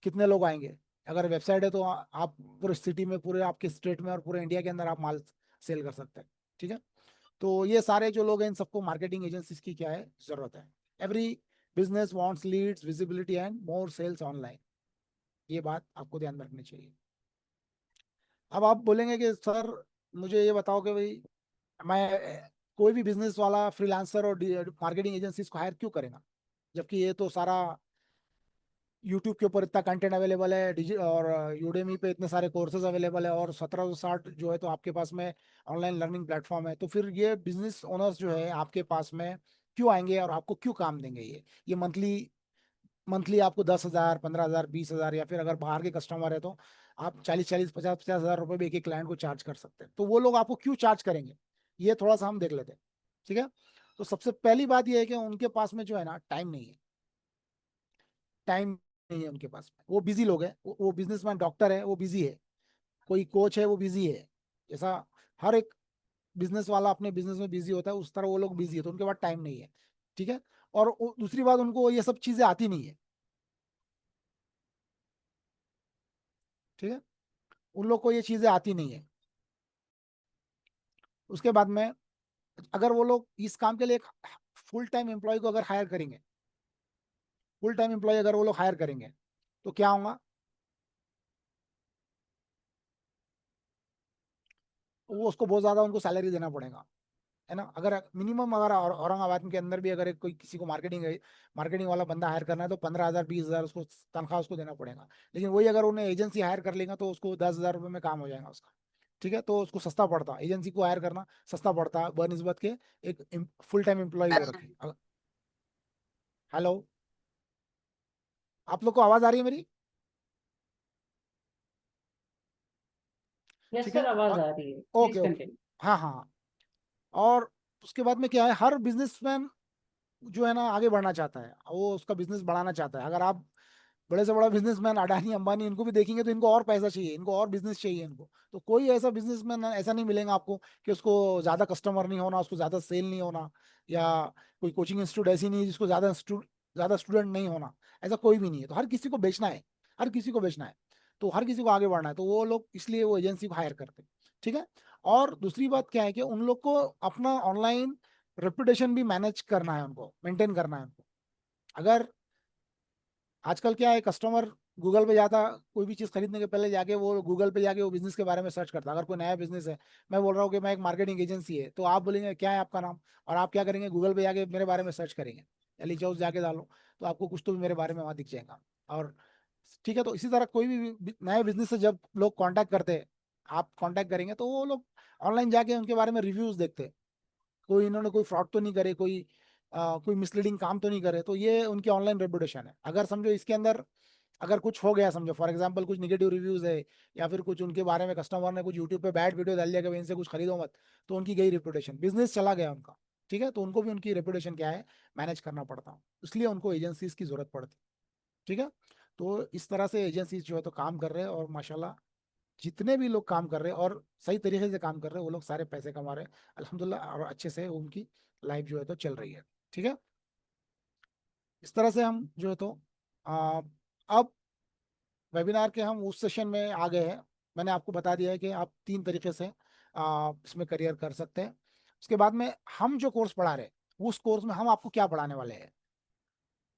कितने लोग आएंगे? अगर वेबसाइट है तो आप पूरे सिटी में, पूरे आपके स्टेट में और पूरे इंडिया के अंदर आप माल सेल कर सकते हैं। ठीक है। तो ये सारे जो लोग हैं इन सबको मार्केटिंग एजेंसीज की क्या है, जरूरत है। Every business wants leads, visibility and more sales online, ये बात आपको ध्यान में रखनी चाहिए। अब आप बोलेंगे कि सर मुझे ये बताओ कि भाई मैं कोई भी बिजनेस वाला फ्रीलांसर और मार्केटिंग एजेंसीज को हायर क्यों करेगा, जबकि ये तो सारा यूट्यूब के ऊपर इतना कंटेंट अवेलेबल है, और यूडेमी पे इतने सारे कोर्सेज अवेलेबल है, और 1760 जो है तो आपके पास में ऑनलाइन लर्निंग प्लेटफॉर्म है, तो फिर ये बिजनेस ओनर्स जो है आपके पास में क्यों आएंगे और आपको क्यों काम देंगे? ये मंथली मंथली आपको 10,000, 15,000, 20,000, या फिर अगर बाहर के कस्टमर है तो आप 40-40, 50-50 हज़ार रुपए भी एक एक क्लाइंट को चार्ज कर सकते हैं। तो वो लोग आपको क्यों चार्ज करेंगे, ये थोड़ा सा हम देख लेते हैं। ठीक है। तो सबसे पहली बात ये है कि उनके पास में जो है ना टाइम नहीं है, टाइम नहीं है उनके पास में। वो बिजी लोग हैं, वो बिजनेसमैन, डॉक्टर है वो बिजी है, कोई कोच है वो बिजी है, जैसा हर एक बिजनेस वाला अपने बिजनेस में बिजी होता है उस तरह वो लोग बिजी है, तो उनके पास टाइम नहीं है। ठीक है। और दूसरी बात, उनको ये सब चीजें आती नहीं है। ठीक है। उन लोग को ये चीजें आती नहीं है। उसके बाद में अगर वो लोग इस काम के लिए एक फुल टाइम एम्प्लॉय को अगर हायर करेंगे, फुल टाइम एम्प्लॉय अगर वो लोग हायर करेंगे, तो क्या होगा, वो उसको बहुत ज्यादा उनको सैलरी देना पड़ेगा, है ना। अगर मिनिमम अगर औरंगाबाद के अंदर भी अगर एक कोई किसी को मार्केटिंग वाला बंदा हायर करना है तो 15,000, 20,000 उसको तनख्वाह उसको देना पड़ेगा। लेकिन वही अगर उन्हें एजेंसी हायर कर लेगा तो उसको 10,000 रुपये में काम हो जाएगा उसका। ठीक है। तो उसको सस्ता पड़ता, एजेंसी को हायर करना सस्ता पड़ता बनस्बत के एक फुल टाइम एम्प्लॉय को रखे। हेलो, आप लोग को आवाज आ रही है मेरी? Yes, ठीक sir, है। आवाज आ रही है, ओके प्लीज ओके। कंटिन्यू। हाँ हाँ हाँ। और उसके बाद में क्या है, हर बिजनेसमैन जो है ना आगे बढ़ना चाहता है, वो उसका बिजनेस बढ़ाना चाहता है। अगर आप बड़े से बड़ा बिजनेसमैन अडानी अंबानी इनको भी देखेंगे तो इनको और पैसा चाहिए, इनको और बिजनेस चाहिए इनको। तो कोई ऐसा बिजनेसमैन ऐसा नहीं मिलेगा आपको कि उसको ज्यादा कस्टमर नहीं होना, उसको ज्यादा सेल नहीं होना, या कोई कोचिंग इंस्टीट्यूट ऐसी नहीं है जिसको ज्यादा ज्यादा स्टूडेंट नहीं होना, ऐसा कोई भी नहीं है। तो हर किसी को बेचना है, हर किसी को बेचना है, तो हर किसी को आगे बढ़ना है, तो वो लोग इसलिए वो एजेंसी को हायर करते हैं। ठीक है। और दूसरी बात क्या है कि उन लोग को अपना ऑनलाइन रेपुटेशन भी मैनेज करना है, उनको मेंटेन करना है उनको। अगर आजकल क्या है, कस्टमर गूगल पे जाता, कोई भी चीज खरीदने के पहले जाके वो गूगल पे जाके वो बिजनेस के बारे में सर्च करता। अगर कोई नया बिजनेस है, मैं बोल रहा हूँ कि मैं एक मार्केटिंग एजेंसी है, तो आप बोलेंगे क्या है आपका नाम, और आप क्या करेंगे, गूगल पे जाके मेरे बारे में सर्च करेंगे, एली चौस जाके डालो, तो आपको कुछ तो भी मेरे बारे में वहां दिख जाएगा। और ठीक है, तो इसी तरह कोई भी नए बिजनेस से जब लोग कांटेक्ट करते हैं, आप कांटेक्ट करेंगे तो वो लोग ऑनलाइन जाके उनके बारे में रिव्यूज देखते हैं, कोई इन्होंने कोई फ्रॉड तो नहीं करे, कोई मिसलीडिंग काम तो नहीं करे, तो ये उनकी ऑनलाइन रेपुटेशन है। अगर समझो इसके अंदर अगर कुछ हो गया, समझो फॉर एग्जांपल कुछ निगेटिव रिव्यूज है, या फिर कुछ उनके बारे में कस्टमर ने कुछ यूट्यूब पे बैड वीडियो डाल दिया कि भाई इनसे कुछ खरीदो मत, तो उनकी गई रेपुटेशन, बिजनेस चला गया उनका। ठीक है, तो उनको भी उनकी रेपुटेशन क्या है, मैनेज करना पड़ता है, इसलिए उनको एजेंसीज की जरूरत पड़ती है। ठीक है। तो इस तरह से एजेंसीज जो है तो काम कर रहे हैं, और माशाल्लाह जितने भी लोग काम कर रहे हैं और सही तरीके से काम कर रहे हैं, वो लोग सारे पैसे कमा रहे हैं अल्हम्दुलिल्लाह, और अच्छे से उनकी लाइफ जो है तो चल रही है। ठीक है। इस तरह से हम जो है तो आ, अब वेबिनार के हम उस सेशन में आ गए हैं। मैंने आपको बता दिया है कि आप 3 तरीके से इसमें करियर कर सकते हैं। उसके बाद में हम जो कोर्स पढ़ा रहे हैं, उस कोर्स में हम आपको क्या पढ़ाने वाले हैं,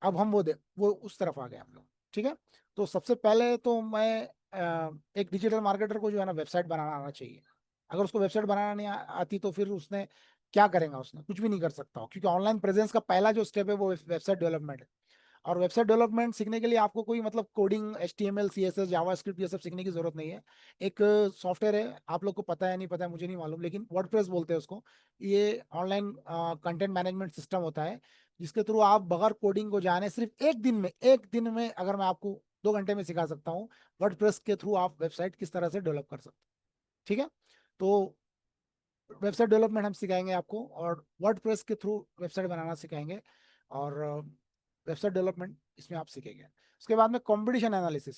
अब हम वो उस तरफ आ गए हम लोग। ठीक है। तो सबसे पहले तो मैं एक डिजिटल मार्केटर को जो है ना वेबसाइट बनाना आना चाहिए। अगर उसको वेबसाइट बनाना नहीं आती तो फिर उसने क्या करेगा, उसने कुछ भी नहीं कर सकता हो, क्योंकि ऑनलाइन प्रेजेंस का पहला जो स्टेप है वो वेबसाइट डेवलपमेंट है। और वेबसाइट डेवलपमेंट सीखने के लिए आपको कोई मतलब कोडिंग HTML CSS जावास्क्रिप्ट ये सब सीखने की जरूरत नहीं है। एक सॉफ्टवेयर है, आप लोग को पता है नहीं पता है मुझे नहीं मालूम, लेकिन वर्डप्रेस बोलते हैं उसको। ये ऑनलाइन कंटेंट मैनेजमेंट सिस्टम होता है, जिसके थ्रू आप बगैर कोडिंग को जाने सिर्फ एक दिन में अगर मैं आपको 2 घंटे में सिखा सकता हूँ, वर्डप्रेस के थ्रू आप वेबसाइट किस तरह से डेवलप कर सकते हैं। ठीक है। तो वेबसाइट डेवलपमेंट हम सिखाएंगे आपको, और वर्डप्रेस के थ्रू वेबसाइट बनाना सिखाएंगे, और वेबसाइट डेवलपमेंट इसमें आप सीखेंगे। उसके बाद में कंपटीशन एनालिसिस।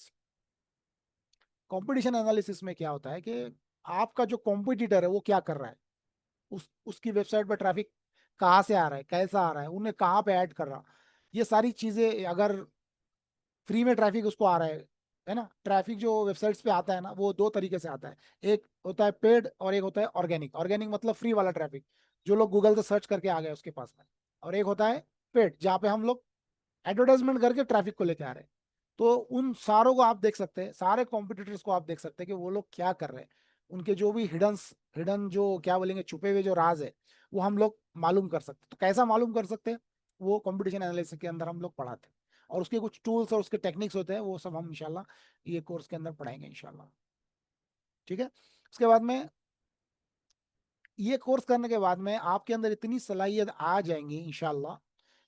कंपटीशन एनालिसिस में क्या होता है कि आपका जो कॉम्पिटिटर है वो क्या कर रहा है, उसकी वेबसाइट पर ट्रैफिक कहाँ से आ रहा है, कैसा आ रहा है, उन्हें कहाँ पे ऐड कर रहा, ये सारी चीजें। अगर फ्री में ट्रैफिक उसको आ रहा है ना, ट्रैफिक जो वेबसाइट्स पे आता है ना वो 2 तरीके से आता है। एक होता है पेड, और एक होता है ऑर्गेनिक। ऑर्गेनिक मतलब फ्री वाला ट्रैफिक, जो लोग गूगल से सर्च करके आ गए उसके पास में। और एक होता है पेड, जहाँ पे हम लोग एडवर्टाइजमेंट करके ट्रैफिक को लेके आ रहे हैं। तो उन सारों को आप देख सकते हैं, सारे कॉम्पिटिटर्स को आप देख सकते हैं कि वो लोग क्या कर रहे हैं, उनके जो भी हिडन जो क्या बोलेंगे छुपे हुए जो राज है, वो हम लोग मालूम कर सकते हैं। तो कैसा मालूम कर सकते हैं, वो कंपटीशन एनालिसिस के अंदर हम लोग पढ़ाते हैं, और उसके कुछ टूल्स और उसके टेक्निक्स होते हैं, वो सब हम इंशाल्लाह ये कोर्स के अंदर पढ़ाएंगे इंशाल्लाह। ठीक है। उसके बाद में ये कोर्स करने के बाद में आपके अंदर इतनी सलाहियत आ जाएंगी इंशाल्लाह,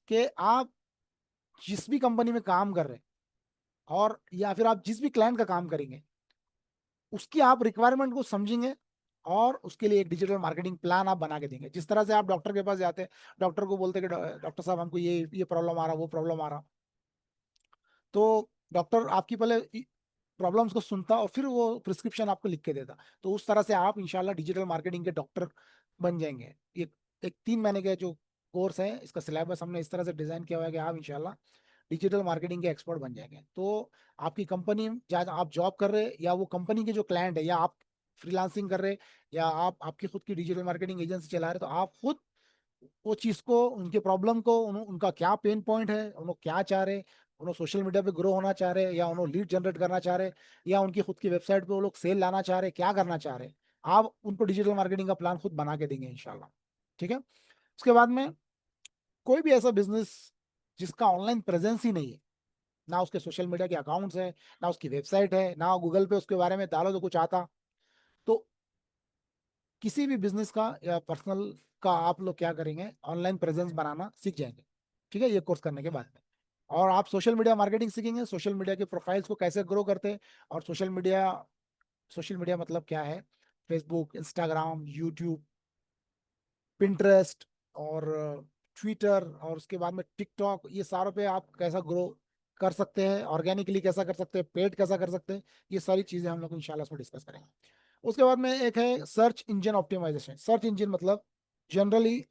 कि आप जिस भी कंपनी में काम कर रहे हैं, और या फिर आप जिस भी क्लाइंट का काम करेंगे, उसकी आप रिक्वायरमेंट को समझेंगे, और उसके लिए एक डिजिटल मार्केटिंग प्लान आप बना के देंगे। जिस तरह से आप डॉक्टर के पास जाते हैं, डॉक्टर को बोलते हैं कि डॉक्टर साहब हमको ये प्रॉब्लम आ रहा, वो प्रॉब्लम आ रहा, तो डॉक्टर आपकी पहले प्रॉब्लम्स को सुनता और फिर वो प्रिस्क्रिप्शन आपको लिख के देता। तो उस तरह से आप इंशाल्लाह डिजिटल मार्केटिंग के डॉक्टर बन जाएंगे। ये एक 3 महीने का जो कोर्स है, इसका सिलेबस हमने इस तरह से डिजाइन किया हुआ है कि आप इंशाल्लाह डिजिटल मार्केटिंग के एक्सपर्ट बन जाएंगे। तो आपकी कंपनी जहाँ आप जॉब कर रहे हैं, या वो कंपनी के जो क्लाइंट है, या आप फ्रीलांसिंग कर रहे हैं, या आप आपकी खुद की डिजिटल मार्केटिंग एजेंसी चला रहे हैं, तो आप खुद वो चीज को, उनके प्रॉब्लम को, उनका क्या पेन पॉइंट है, उन्होंने क्या चाह रहे, उन्होंने सोशल मीडिया पे ग्रो होना चाह रहे, या उन्होंने लीड जनरेट करना चाह रहे, या उनकी खुद की वेबसाइट पे वो लोग सेल लाना चाह रहे, क्या करना चाह रहे, आप उनको डिजिटल मार्केटिंग का प्लान खुद बना के देंगे इंशाल्लाह। ठीक है। उसके बाद में कोई भी ऐसा बिजनेस जिसका ऑनलाइन प्रेजेंस ही नहीं है, ना उसके सोशल मीडिया के अकाउंट्स है, ना उसकी वेबसाइट है, ना गूगल पे उसके बारे में डालो तो कुछ आता, तो किसी भी बिजनेस का या पर्सनल का आप लोग क्या करेंगे, ऑनलाइन प्रेजेंस बनाना सीख जाएंगे। ठीक है, ये कोर्स करने के बाद में। और आप सोशल मीडिया मार्केटिंग सीखेंगे, सोशल मीडिया के प्रोफाइल्स को कैसे ग्रो करते हैं, और सोशल मीडिया मतलब क्या है, फेसबुक, इंस्टाग्राम, यूट्यूब, पिंटरेस्ट, और ट्विटर, और उसके बाद में टिकटॉक, ये सारों पे आप कैसा ग्रो कर सकते हैं, ऑर्गेनिकली कैसा कर सकते हैं, पेड कैसा कर सकते हैं, ये सारी चीजें हम लोग इंशाल्लाह इसमें डिस्कस करेंगे। उसके बाद में एक है search engine optimization. Search engine मतलब जनरली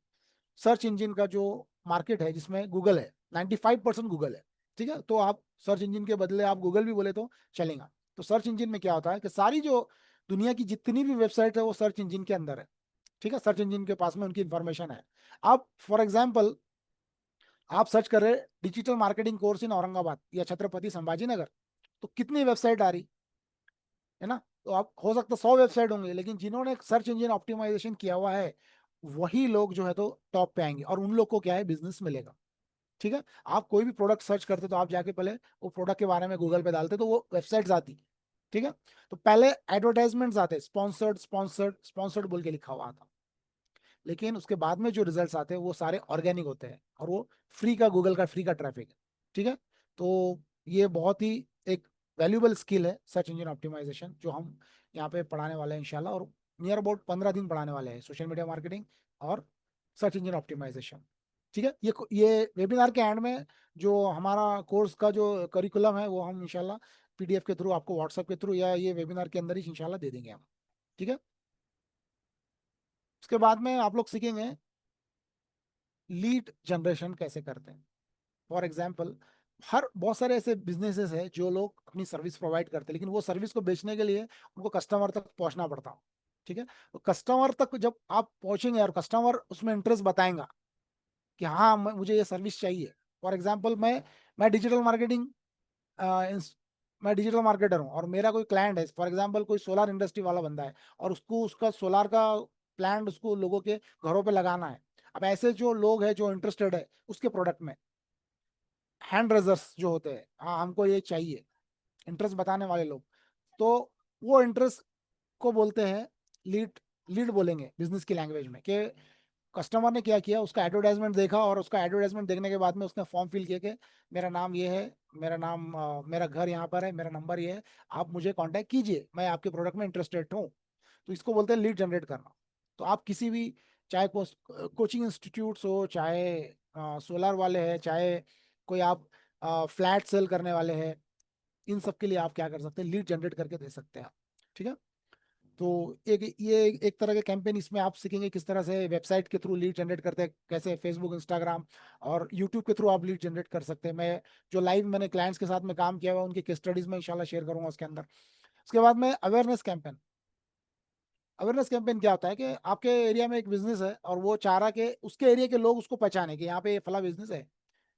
सर्च इंजन का जो मार्केट है, जिसमें गूगल है, 95% गूगल है। ठीक है, तो आप सर्च इंजन के बदले आप गूगल भी बोले तो चलेगा। तो सर्च इंजन में क्या होता है कि सारी जो दुनिया की जितनी भी वेबसाइट है वो सर्च इंजन के अंदर है। ठीक है, सर्च इंजन के पास में उनकी इंफॉर्मेशन है। आप फॉर एग्जाम्पल आप सर्च कर रहे digital marketing course in Aurangabad या छत्रपति संभाजी नगर, तो कितनी वेबसाइट आ रही है ना। तो आप हो सकता 100 वेबसाइट होंगे, लेकिन जिन्होंने सर्च इंजन ऑप्टिमाइजेशन किया हुआ है वही लोग जो है तो टॉप पे आएंगे और उन लोग को क्या है, बिजनेस मिलेगा। ठीक है, आप कोई भी प्रोडक्ट सर्च करते तो आप जाके पहले वो प्रोडक्ट के बारे में गूगल पे डालते तो वो वेबसाइट्स आती। ठीक है, तो पहले एडवर्टाइजमेंट्स आते, स्पॉन्सर्ड स्पॉन्सर्ड स्पॉन्सर्ड बोल के लिखा हुआ आता, लेकिन उसके बाद में जो रिजल्ट्स आते हैं वो सारे ऑर्गेनिक होते हैं और वो फ्री का, गूगल का फ्री का ट्रैफिक है। ठीक है, तो ये बहुत ही एक वैल्यूबल स्किल है सर्च इंजन ऑप्टिमाइजेशन, जो हम यहाँ पे पढ़ाने वाले हैं इंशाल्लाह। और नियर अबाउट 15 दिन पढ़ाने वाले हैं, सोशल मीडिया मार्केटिंग और सर्च इंजन ऑप्टिमाइजेशन। ठीक है, ये वेबिनार के एंड में जो हमारा कोर्स का जो करिकुलम है वो हम इंशाल्लाह पीडीएफ के थ्रू आपको व्हाट्सएप के थ्रू या ये वेबिनार के अंदर ही इंशाल्लाह दे देंगे हम। ठीक है, उसके बाद में आप लोग सीखेंगे लीड जनरेशन कैसे करते हैं। फॉर एग्जाम्पल, हर बहुत सारे ऐसे बिजनेसेस है जो लोग अपनी सर्विस प्रोवाइड करते हैं, लेकिन वो सर्विस को बेचने के लिए उनको कस्टमर तक पहुंचना पड़ता है। ठीक है, तो कस्टमर तक जब आप पहुंचेंगे और कस्टमर उसमें इंटरेस्ट बताएगा कि हाँ मुझे ये सर्विस चाहिए। फॉर एग्जाम्पल मैं डिजिटल मार्केटिंग, मैं डिजिटल मार्केटर हूँ और मेरा कोई क्लाइंट है, फॉर एग्जाम्पल कोई सोलर इंडस्ट्री वाला बंदा है और उसको उसका सोलर का प्लांट उसको लोगों के घरों पे लगाना है। अब ऐसे जो लोग हैं जो इंटरेस्टेड है उसके प्रोडक्ट में, हैंड रेजर्स जो होते हैं, हाँ हमको ये चाहिए, इंटरेस्ट बताने वाले लोग, तो वो इंटरेस्ट को बोलते हैं लीड। लीड बोलेंगे बिजनेस की लैंग्वेज में कि कस्टमर ने क्या किया, उसका एडवर्टाइजमेंट देखा और उसका एडवर्टाइजमेंट देखने के बाद में उसने फॉर्म फिल किया कि मेरा नाम ये है, मेरा घर यहाँ पर है, मेरा नंबर ये है, आप मुझे कांटेक्ट कीजिए, मैं आपके प्रोडक्ट में इंटरेस्टेड हूँ। तो इसको बोलते हैं लीड जनरेट करना। तो आप किसी भी, चाहे कोचिंग इंस्टीट्यूट्स हो, चाहे सोलर वाले हैं, चाहे कोई आप फ्लैट सेल करने वाले हैं, इन सब के लिए आप क्या कर सकते हैं, लीड जनरेट करके दे सकते हैं आप। ठीक है, तो एक तरह के कैंपेन इसमें आप सीखेंगे किस तरह से वेबसाइट के थ्रू लीड जनरेट करते हैं, कैसे फेसबुक, इंस्टाग्राम और यूट्यूब के थ्रू आप लीड जनरेट कर सकते हैं। मैं जो लाइव मैंने क्लाइंट्स के साथ में काम किया हुआ उनकी केस स्टडीज में इंशाल्लाह शेयर करूंगा उसके अंदर। उसके बाद में अवेयरनेस कैंपेन। अवेयरनेस कैंपेन क्या होता है कि आपके एरिया में एक बिजनेस है और वो चाह रहा कि उसके एरिया के लोग उसको पहचाने कि यहाँ पे ये फला बिजनेस है।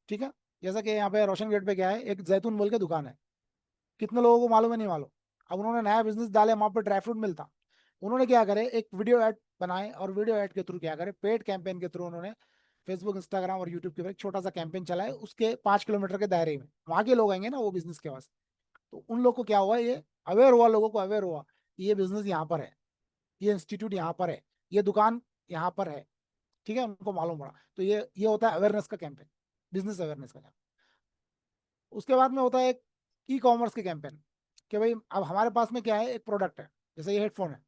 ठीक है, जैसा कि यहाँ पे रोशन गेट पे क्या है, एक जैतून बोल के दुकान है, कितने लोगों को मालूम है, नहीं मालूम। अब उन्होंने नया बिजनेस डाले, वहां पर ड्राई फ्रूट मिलता, उन्होंने क्या करे, एक वीडियो ऐड बनाए और वीडियो ऐड के थ्रू क्या करे, पेड कैंपेन के थ्रू उन्होंने फेसबुक, इंस्टाग्राम और यूट्यूब के ऊपर एक छोटा सा कैंपेन चलाए, उसके 5 किलोमीटर के दायरे में, वहां के लोग आएंगे ना वो बिजनेस के पास। तो उन लोग को क्या हुआ, ये अवेयर हुआ, लोगों को अवेयर हुआ कि ये बिजनेस यहाँ पर है, ये इंस्टीट्यूट यहाँ पर है, ये दुकान यहाँ पर है। ठीक है, उनको मालूम पड़ा। तो ये होता है अवेयरनेस का कैंपेन, बिजनेस अवेयरनेस का। उसके बाद में होता है एक ई कॉमर्स के कैंपेन, कि भाई अब हमारे पास में क्या है, एक प्रोडक्ट है, जैसे ये हेडफोन है,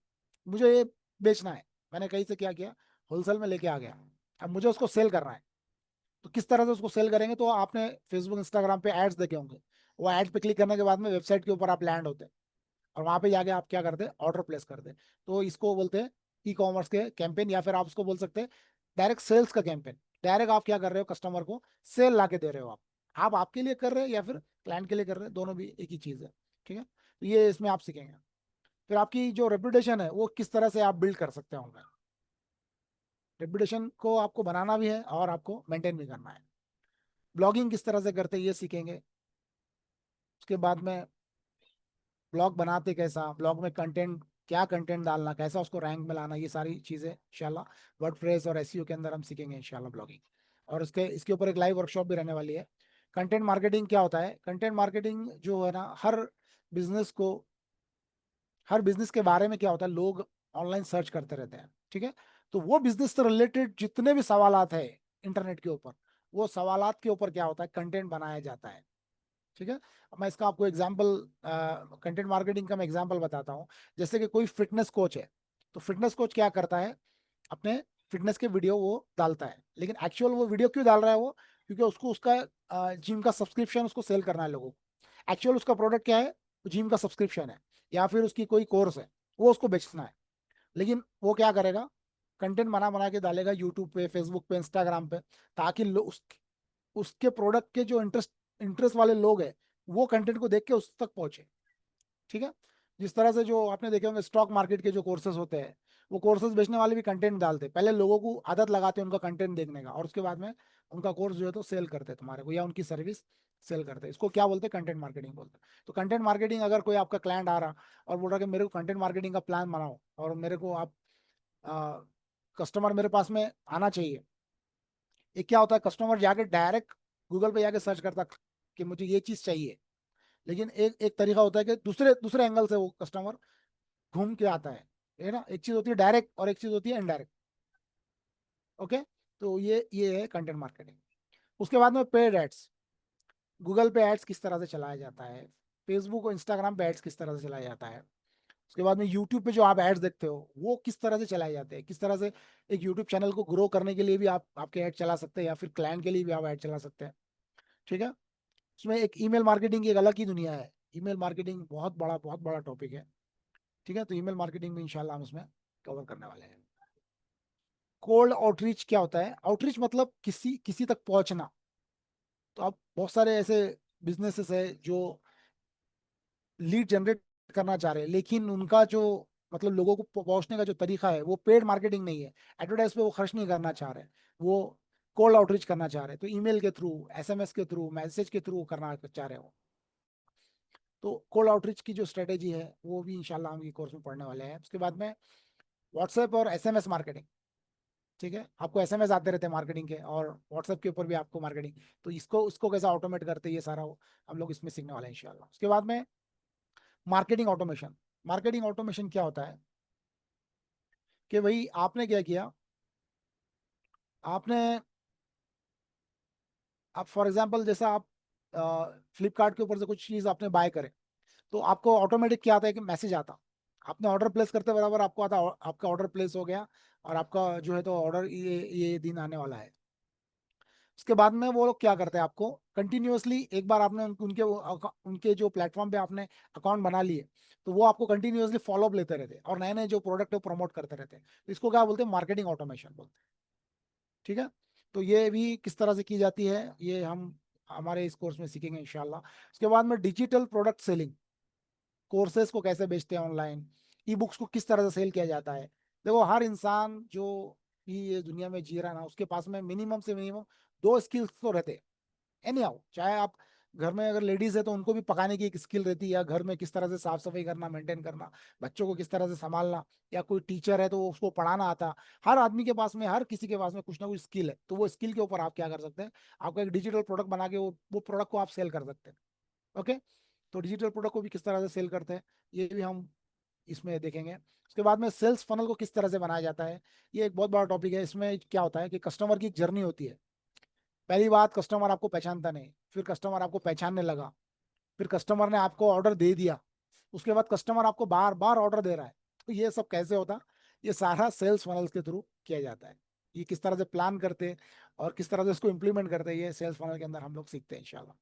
मुझे ये बेचना है, मैंने कहीं से क्या किया, होलसेल में लेके आ गया, अब मुझे उसको सेल करना है। तो किस तरह से उसको सेल करेंगे, तो आपने फेसबुक, इंस्टाग्राम पे एड्स देखे होंगे, वो एड्स पे क्लिक करने के बाद में वेबसाइट के ऊपर आप लैंड होते हैं और वहां पे जाके आप क्या करते हैं, ऑर्डर प्लेस करते हैं। तो इसको बोलते हैं ई कॉमर्स के कैंपेन, या फिर आप उसको बोल सकते हैं डायरेक्ट सेल्स का कैंपेन। डायरेक्ट आप क्या कर रहे हो, कस्टमर को सेल ला के दे रहे हो, आप आपके लिए कर रहे हैं या फिर क्लाइंट के लिए कर रहे हैं, दोनों भी एक ही चीज है। ठीक है, तो ये इसमें आप सीखेंगे। फिर आपकी जो रेपुटेशन है वो किस तरह से आप बिल्ड कर सकते होंगे, रेपुटेशन को आपको बनाना भी है और आपको मेंटेन भी करना है। ब्लॉगिंग किस तरह से करते हैं ये सीखेंगे। उसके बाद में ब्लॉग बनाते कैसा, ब्लॉग में कंटेंट, क्या कंटेंट डालना, कैसा उसको रैंक में लाना, ये सारी चीजें इंशाल्लाह वर्डप्रेस और एसईओ के अंदर हम सीखेंगे इंशाल्लाह ब्लॉगिंग। और इसके इसके ऊपर एक लाइव वर्कशॉप भी रहने वाली है। कंटेंट मार्केटिंग क्या होता है, कंटेंट मार्केटिंग जो है ना, बिजनेस को हर बिजनेस के बारे में क्या होता है, लोग ऑनलाइन सर्च करते रहते हैं। ठीक है, तो वो बिजनेस से रिलेटेड जितने भी सवालात है इंटरनेट के ऊपर, वो सवालात के ऊपर क्या होता है, कंटेंट बनाया जाता है। ठीक है, अब मैं इसका आपको एग्जांपल, कंटेंट मार्केटिंग का मैं एग्जांपल बताता हूँ। जैसे कि कोई फिटनेस कोच है, तो फिटनेस कोच क्या करता है, अपने फिटनेस के वीडियो वो डालता है, लेकिन एक्चुअल वो वीडियो क्यों डाल रहा है वो, क्योंकि उसको उसका जिम का सब्सक्रिप्शन उसको सेल करना है लोगों को। एक्चुअल उसका प्रोडक्ट क्या है, जिम का सब्सक्रिप्शन है या फिर उसकी कोई कोर्स है, वो उसको बेचना है। लेकिन वो क्या करेगा, कंटेंट बना बना के डालेगा यूट्यूब पे, फेसबुक पे, इंस्टाग्राम पे, ताकि उसके प्रोडक्ट के जो इंटरेस्ट वाले लोग हैं वो कंटेंट को देख के उस तक पहुंचे। ठीक है। जिस तरह से जो आपने देखे होंगे स्टॉक मार्केट के जो कोर्सेज होते हैं, वो कोर्सेज बेचने वाले भी कंटेंट डालते हैं, पहले लोगों को आदत लगाते हैं उनका कंटेंट देखने का, और उसके बाद में उनका कोर्स जो है तो सेल करते हैं तुम्हारे को, या उनकी सर्विस सेल करते हैं। इसको क्या बोलते हैं? कंटेंट मार्केटिंग बोलते हैं। तो कंटेंट मार्केटिंग, अगर कोई आपका क्लाइंट आ रहा और बोल रहा कि मेरे को कंटेंट मार्केटिंग का प्लान बनाओ और मेरे को आप कस्टमर मेरे पास में आना चाहिए, एक क्या होता है, कस्टमर जाके डायरेक्ट गूगल पे जाके सर्च करता कि मुझे ये चीज चाहिए। लेकिन एक एक तरीका होता है कि दूसरे दूसरे एंगल से वो कस्टमर घूम के आता है ना। एक चीज होती है डायरेक्ट और एक चीज होती है इनडायरेक्ट। ओके। तो ये है कंटेंट मार्केटिंग। उसके बाद में पेड एड्स, गूगल पे एड्स किस तरह से चलाया जाता है, फेसबुक और इंस्टाग्राम पे एड्स किस तरह से चलाया जाता है। उसके बाद में यूट्यूब पे जो आप एड्स देखते हो वो किस तरह से चलाए जाते हैं, किस तरह से एक यूट्यूब चैनल को ग्रो करने के लिए भी आप आपके ऐड चला सकते हैं, या फिर क्लाइंट के लिए भी आप ऐड चला सकते हैं। ठीक है। उसमें एक ईमेल मार्केटिंग की एक अलग ही दुनिया है। ईमेल मार्केटिंग बहुत बड़ा टॉपिक है। ठीक है। तो ईमेल मार्केटिंग में इंशाल्लाह हम उसमें कवर करने वाले हैं। कोल्ड आउटरीच क्या होता है? आउटरीच मतलब किसी किसी तक पहुंचना। तो आप बहुत सारे ऐसे बिजनेसेस है जो लीड जनरेट करना चाह रहे हैं, लेकिन उनका जो मतलब लोगों को पहुंचने का जो तरीका है वो पेड मार्केटिंग नहीं है, एडवर्टाइज पे वो खर्च नहीं करना चाह रहे, वो कोल्ड आउटरीच करना चाह रहे हैं। तो ईमेल के थ्रू, एसएमएस के थ्रू, मैसेज के थ्रू करना चाह रहे हो। तो कोल्ड आउटरीच की जो स्ट्रेटेजी है वो भी इंशाल्लाह हम ये कोर्स में पढ़ने वाले हैं। उसके बाद में व्हाट्सएप और एसएमएस मार्केटिंग। ठीक है। आपको एसएमएस आते रहते हैं मार्केटिंग के, और व्हाट्सएप के ऊपर भी आपको मार्केटिंग, तो इसको उसको कैसे ऑटोमेट करते हैं ये सारा हम लोग इसमें सीखने वाले हैं इंशाल्लाह। उसके बाद में मार्केटिंग ऑटोमेशन। मार्केटिंग ऑटोमेशन क्या होता है कि भाई आपने क्या किया, आपने, आप फॉर एग्जांपल जैसा आप फ्लिपकार्ट के ऊपर से कुछ चीज़ आपने बाय करे, तो आपको ऑटोमेटिक क्या आता है कि मैसेज आता, आपने ऑर्डर प्लेस करते बराबर आपको आता आपका ऑर्डर प्लेस हो गया, और आपका जो है तो ऑर्डर ये दिन आने वाला है। उसके बाद में वो लोग क्या करते हैं, आपको कंटिन्यूअसली, एक बार आपने उनके जो प्लेटफॉर्म पे आपने अकाउंट बना लिए, तो वो आपको कंटिन्यूअसली फॉलोअप लेते रहते हैं और नए नए जो प्रोडक्ट है प्रमोट करते रहते हैं। तो इसको क्या बोलते हैं? मार्केटिंग ऑटोमेशन बोलते हैं। ठीक है। तो ये भी किस तरह से की जाती है ये हम हमारे इस कोर्स में सीखेंगे इंशाल्लाह। उसके बाद में डिजिटल प्रोडक्ट सेलिंग, कोर्सेज को कैसे बेचते हैं ऑनलाइन, ई बुक्स को किस तरह से सेल किया जाता है। देखो हर इंसान जो भी ये दुनिया में जी रहा है ना, उसके पास में मिनिमम से मिनिमम दो स्किल्स तो रहते हैं। एनी हाउ, चाहे आप घर में अगर लेडीज है तो उनको भी पकाने की एक स्किल रहती है, या घर में किस तरह से साफ सफाई करना, मेंटेन करना, बच्चों को किस तरह से संभालना, या कोई टीचर है तो उसको पढ़ाना आता। हर आदमी के पास में, हर किसी के पास में कुछ ना कुछ स्किल है। तो वो स्किल के ऊपर आप क्या कर सकते हैं, आपका एक डिजिटल प्रोडक्ट बना के वो प्रोडक्ट को आप सेल कर सकते हैं। ओके। तो डिजिटल प्रोडक्ट को भी किस तरह से सेल करते हैं ये भी हम इसमें देखेंगे। उसके बाद में सेल्स फनल को किस तरह से बनाया जाता है, ये एक बहुत बड़ा टॉपिक है। इसमें क्या होता है कि कस्टमर की एक जर्नी होती है। पहली बात, कस्टमर आपको पहचानता नहीं, फिर कस्टमर आपको पहचानने लगा, फिर कस्टमर ने आपको ऑर्डर दे दिया, उसके बाद कस्टमर आपको बार बार ऑर्डर दे रहा है। तो ये सब कैसे होता? ये सारा सेल्स फनल्स के थ्रू किया जाता है। ये किस तरह से प्लान करते हैं और किस तरह से इसको इम्प्लीमेंट करते हैं, ये सेल्स फनल के अंदर हम लोग सीखते हैं इंशाल्लाह।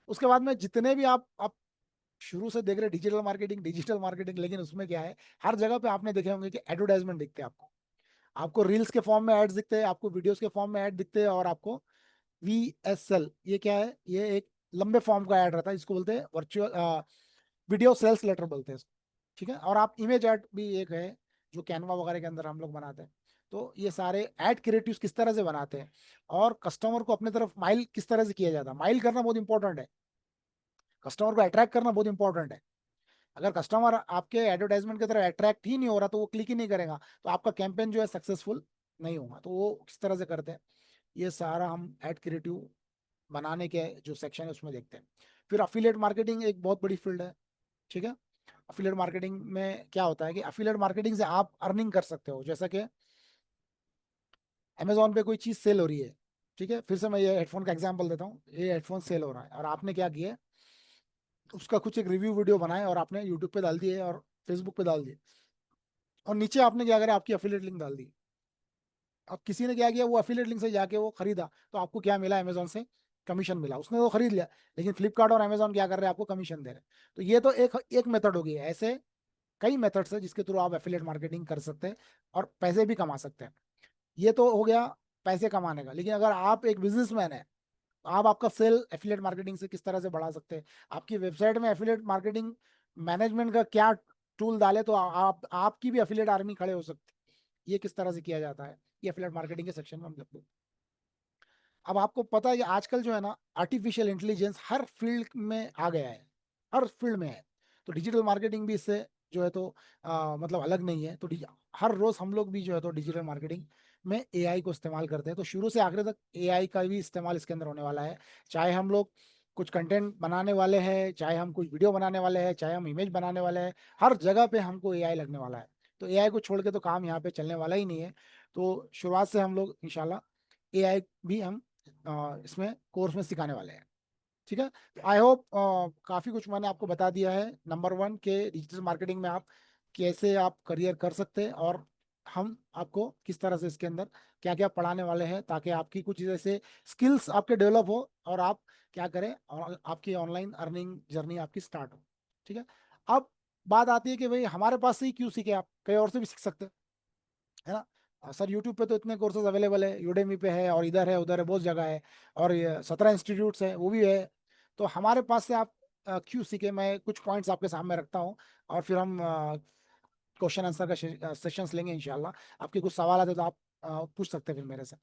उसके बाद में जितने भी आप शुरू से देख रहे डिजिटल मार्केटिंग, लेकिन उसमें क्या है, हर जगह पे आपने देखे होंगे कि एडवर्टाइजमेंट दिखते हैं आपको। आपको रील्स के फॉर्म में एड्स दिखते हैं, आपको वीडियोस के फॉर्म में ऐड दिखते हैं, और आपको VSL, ये क्या है, ये एक लंबे फॉर्म का ऐड रहता है, इसको बोलते हैं वर्चुअल वीडियो सेल्स लेटर बोलते हैं इसको। ठीक है। और आप इमेज ऐड भी एक है जो कैनवा वगैरह के अंदर हम लोग बनाते हैं। तो ये सारे ऐड क्रिएटिव्स किस तरह से बनाते हैं, और कस्टमर को अपने तरफ माइल किस तरह से किया जाता है। माइल करना बहुत इंपॉर्टेंट है, कस्टमर को अट्रैक्ट करना बहुत इंपॉर्टेंट है। अगर कस्टमर आपके एडवर्टाइजमेंट की तरफ अट्रैक्ट ही नहीं हो रहा तो वो क्लिक ही नहीं करेगा, तो आपका कैंपेन जो है सक्सेसफुल नहीं होगा। तो वो किस तरह से करते हैं, ये सारा हम ऐड क्रिएटिव बनाने के जो सेक्शन है उसमें देखते हैं। फिर अफिलिएट मार्केटिंग एक बहुत बड़ी फील्ड है। ठीक है। अफिलिएट मार्केटिंग में क्या होता है कि अफिलिएट मार्केटिंग से आप अर्निंग कर सकते हो, जैसा कि अमेजोन पे कोई चीज सेल हो रही है। ठीक है। फिर से मैं ये हेडफोन का एग्जांपल देता हूँ, ये हेडफोन सेल हो रहा है और आपने क्या किया, उसका कुछ एक रिव्यू वीडियो बनाए और आपने यूट्यूब पे डाल दिए और फेसबुक पे डाल दिए, और नीचे आपने क्या करा, आपकी अफिलिएट लिंक डाल दी। अब किसी ने क्या किया, वो अफिलिएट लिंक से जाके वो खरीदा, तो आपको क्या मिला, अमेजोन से कमीशन मिला। उसने तो खरीद लिया, लेकिन फ्लिपकार्ट और अमेजोन क्या कर रहे हैं, आपको कमीशन दे रहे हैं। तो ये तो एक एक मेथड होगी, ऐसे कई मेथड्स है जिसके थ्रू आप एफिलिएट मार्केटिंग कर सकते हैं और पैसे भी कमा सकते हैं। ये तो हो गया पैसे कमाने का। लेकिन अगर आप एक बिजनेसमैन है आप आपका सेल एफिलिएट मार्केटिंग से किस तरह से बढ़ा सकते हैं, आपकी वेबसाइट में एफिलिएट मार्केटिंग मैनेजमेंट का क्या टूल डाले तो आप आपकी भी एफिलिएट आर्मी खड़े हो सकते हैं, ये किस तरह से किया जाता है, ये एफिलिएट मार्केटिंग के सेक्शन में हम देखते हैं। अब आपको पता है कि आजकल जो है ना आर्टिफिशियल इंटेलिजेंस हर फील्ड में आ गया है, हर फील्ड में है। तो डिजिटल मार्केटिंग भी इससे जो है तो मतलब अलग नहीं है। तो हर रोज हम लोग भी जो है तो डिजिटल मार्केटिंग में एआई को इस्तेमाल करते हैं। तो शुरू से आखिर तक एआई का भी इस्तेमाल इसके अंदर होने वाला है। चाहे हम लोग कुछ कंटेंट बनाने वाले हैं, चाहे हम कुछ वीडियो बनाने वाले हैं, चाहे हम इमेज बनाने वाले हैं, हर जगह पे हमको एआई लगने वाला है। तो एआई को छोड़ के तो काम यहाँ पे चलने वाला ही नहीं है। तो शुरुआत से हम लोग इंशाल्लाह एआई भी हम इसमें कोर्स में सिखाने वाले हैं। ठीक है, आई होप काफी कुछ मैंने आपको बता दिया है। नंबर वन के डिजिटल मार्केटिंग में आप कैसे आप करियर कर सकते हैं, और हम आपको किस तरह से इसके अंदर क्या क्या पढ़ाने वाले हैं, ताकि आपकी कुछ जैसे स्किल्स आपके डेवलप हो और आप क्या करें और आपकी ऑनलाइन अर्निंग जर्नी आपकी स्टार्ट हो। ठीक है, अब बात आती है कि भाई हमारे पास से ही क्यों सीखे, आप कहीं और से भी सीख सकते हैं, है ना। सर यूट्यूब पे तो इतने कोर्सेज अवेलेबल है, यूडेमी पे है और इधर है उधर है, बहुत जगह है, और ये 17 इंस्टीट्यूट्स है वो भी है। तो हमारे पास से आप क्यों सीखे, मैं कुछ पॉइंट्स आपके सामने रखता हूँ, और फिर हम क्वेश्चन आंसर का सेशंस लेंगे इंशाल्लाह। आपके कुछ सवाल आते तो आप पूछ सकते हैं फिर मेरे से।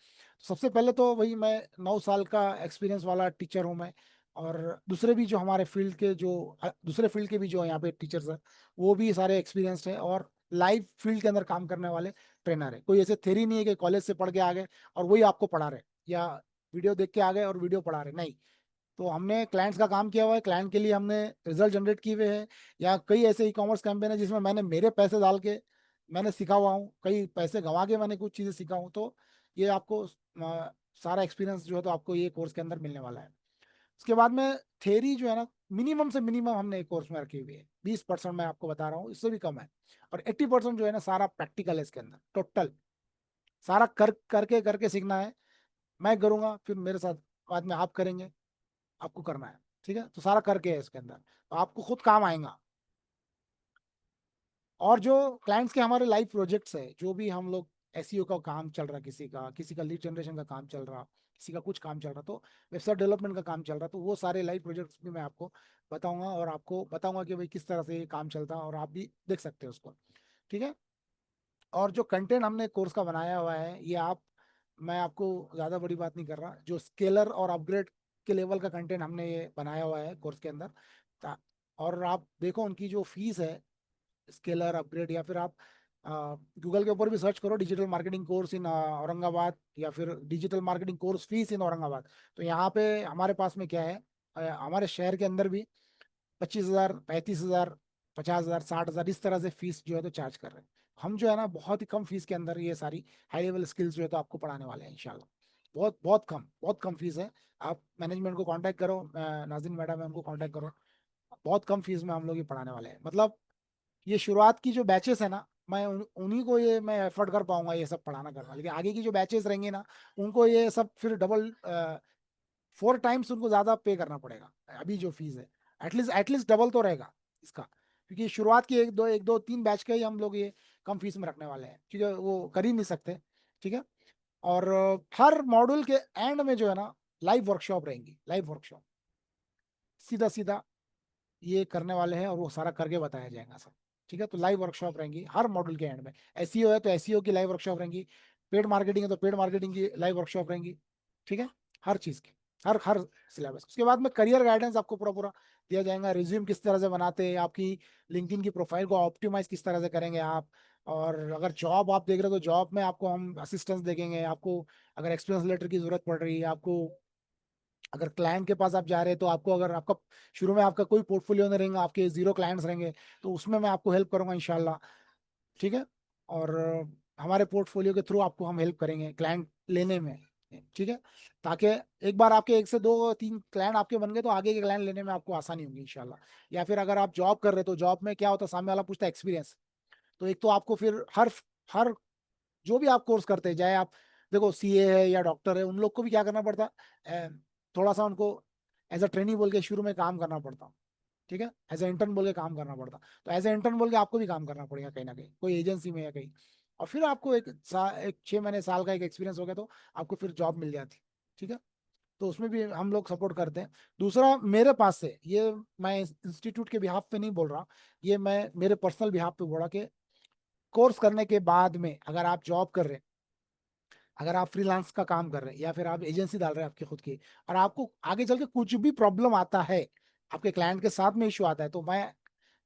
सबसे पहले तो वही, मैं 9 साल का एक्सपीरियंस वाला टीचर हूँ मैं, और दूसरे भी जो हमारे फील्ड के जो दूसरे फील्ड के भी जो यहाँ पे टीचर्स हैं वो भी सारे एक्सपीरियंस्ड हैं, और लाइव फील्ड के अंदर काम करने वाले ट्रेनर है। कोई ऐसे थ्योरी नहीं है कि कॉलेज से पढ़ के आ गए और वही आपको पढ़ा रहे, या वीडियो देख के आ गए और वीडियो पढ़ा रहे, नहीं। तो हमने क्लाइंट्स का काम किया हुआ है, क्लाइंट के लिए हमने रिजल्ट जनरेट किए हुए हैं, या कई ऐसे ई कॉमर्स कैंपेन है जिसमें मैंने मेरे पैसे डाल के मैंने सीखा हुआ हूँ, कई पैसे गंवा के मैंने कुछ चीज़ें सीखा हूँ। तो ये आपको सारा एक्सपीरियंस जो है तो आपको ये कोर्स के अंदर मिलने वाला है। उसके बाद में थेरी जो है ना, मिनिमम से मिनिमम हमने एक कोर्स में रखी हुई है, 20% मैं आपको बता रहा हूँ, इससे भी कम है। और 80% जो है ना सारा प्रैक्टिकल है इसके अंदर, टोटल सारा करके करके सीखना है। मैं करूंगा, फिर मेरे साथ बाद में आप करेंगे, आपको करना है। ठीक है, तो सारा करके है इसके अंदर, तो आपको खुद काम आएगा। और जो क्लाइंट्स के हमारे लाइव प्रोजेक्ट्स है, जो भी हम लोग एसईओ का काम चल रहा, किसी का लीड जनरेशन का काम चल रहा, किसी का कुछ काम चल रहा, तो वेबसाइट डेवलपमेंट का काम चल रहा, तो वो सारे लाइव प्रोजेक्ट्स भी मैं आपको बताऊंगा, और आपको बताऊंगा कि भाई किस तरह से ये काम चलता है, और आप भी देख सकते हैं उसको। ठीक है, और जो कंटेंट हमने कोर्स का बनाया हुआ है, ये आप, मैं आपको ज़्यादा बड़ी बात नहीं कर रहा, जो स्केलर और अपग्रेड के लेवल का कंटेंट हमने ये बनाया हुआ है कोर्स के अंदर। और आप देखो उनकी जो फीस है, स्केलर अपग्रेड, या फिर आप गूगल के ऊपर भी सर्च करो digital marketing course in Aurangabad, या फिर digital marketing course fees in Aurangabad. तो यहाँ पे हमारे पास में क्या है, हमारे शहर के अंदर भी 25,000, 35,000, 50,000, 60,000 इस तरह से फीस जो है तो चार्ज कर रहे हैं। हम जो है ना बहुत ही कम फीस के अंदर ये सारी हाई लेवल स्किल्स जो है तो आपको पढ़ाने वाले हैं इंशाल्लाह। बहुत कम फीस है। आप मैनेजमेंट को कांटेक्ट करो, नाज़रीन मैडम है उनको कांटेक्ट करो, बहुत कम फीस में हम लोग ये पढ़ाने वाले हैं। मतलब ये शुरुआत की जो बैचेस है ना, मैं उन्हीं को ये मैं एफर्ट कर पाऊंगा ये सब पढ़ाना करना, लेकिन आगे की जो बैचेस रहेंगे ना, उनको ये सब फिर डबल 4 टाइम्स उनको ज्यादा पे करना पड़ेगा। अभी जो फीस है एटलीस्ट डबल तो रहेगा इसका, क्योंकि शुरुआत की एक दो तीन बैच का ही हम लोग ये कम फीस में रखने वाले हैं, क्योंकि वो कर ही नहीं सकते। ठीक है, और हर मॉड्यूल के एंड में जो है ना लाइव वर्कशॉप रहेंगी, लाइव वर्कशॉप सीधा सीधा ये करने वाले हैं, और वो सारा करके बताया जाएगा सब। ठीक है, तो लाइव वर्कशॉप रहेंगी हर मॉड्यूल के एंड में। एसईओ है तो एसईओ की लाइव वर्कशॉप रहेंगी, पेड मार्केटिंग है तो पेड मार्केटिंग की लाइव वर्कशॉप रहेंगी। ठीक है, हर चीज की, हर हर सिलेबस। उसके बाद में करियर गाइडेंस आपको पूरा पूरा दिया जाएगा, रिज्यूम किस तरह से बनाते हैं, आपकी लिंक्डइन की प्रोफाइल को ऑप्टिमाइज किस तरह से करेंगे आप। और अगर जॉब आप देख रहे हो तो जॉब में आपको हम असिस्टेंस देंगे, आपको अगर एक्सपीरियंस लेटर की जरूरत पड़ रही है, आपको अगर क्लाइंट के पास आप जा रहे हैं, तो आपको अगर आपका शुरू में आपका कोई पोर्टफोलियो नहीं रहेगा, आपके 0 क्लाइंट्स रहेंगे, तो उसमें मैं आपको हेल्प करूंगा इंशाल्लाह। ठीक है, और हमारे पोर्टफोलियो के थ्रू आपको हम हेल्प करेंगे क्लाइंट लेने में। ठीक है, ताकि एक बार आपके 1 से 2 3 क्लाइंट आपके बन गए, तो आगे के क्लाइंट लेने में आपको आसानी होगी इंशाल्लाह। या फिर अगर आप जॉब कर रहे हो, तो जॉब में क्या होता है, सामने वाला पूछता है एक्सपीरियंस, तो एक तो आपको फिर हर जो भी आप कोर्स करते हैं, चाहे आप देखो सीए है या डॉक्टर है, उन लोग को भी क्या करना पड़ता है, थोड़ा सा उनको एज अ ट्रेनी बोल के शुरू में काम करना पड़ता। ठीक है, एज ए इंटर्न बोल के काम करना पड़ता। तो एज ए इंटर्न बोल के आपको भी काम करना पड़ेगा कहीं ना कहीं, कोई एजेंसी में या कहीं। और फिर आपको एक 6 महीने साल का एक एक्सपीरियंस हो गया, तो आपको फिर जॉब मिल जाती। ठीक है, तो उसमें भी हम लोग सपोर्ट करते हैं। दूसरा, मेरे पास से ये, मैं इंस्टीट्यूट के बिहाफ पे नहीं बोल रहा, ये मैं मेरे पर्सनल बिहाफ पे बोल रहा कि कोर्स करने के बाद में अगर आप जॉब कर रहे हैं, अगर आप फ्रीलांस का काम कर रहे हैं, या फिर आप एजेंसी डाल रहे हैं आपकी खुद की, और आपको आगे चल के कुछ भी प्रॉब्लम आता है, आपके क्लाइंट के साथ में इश्यू आता है, तो मैं,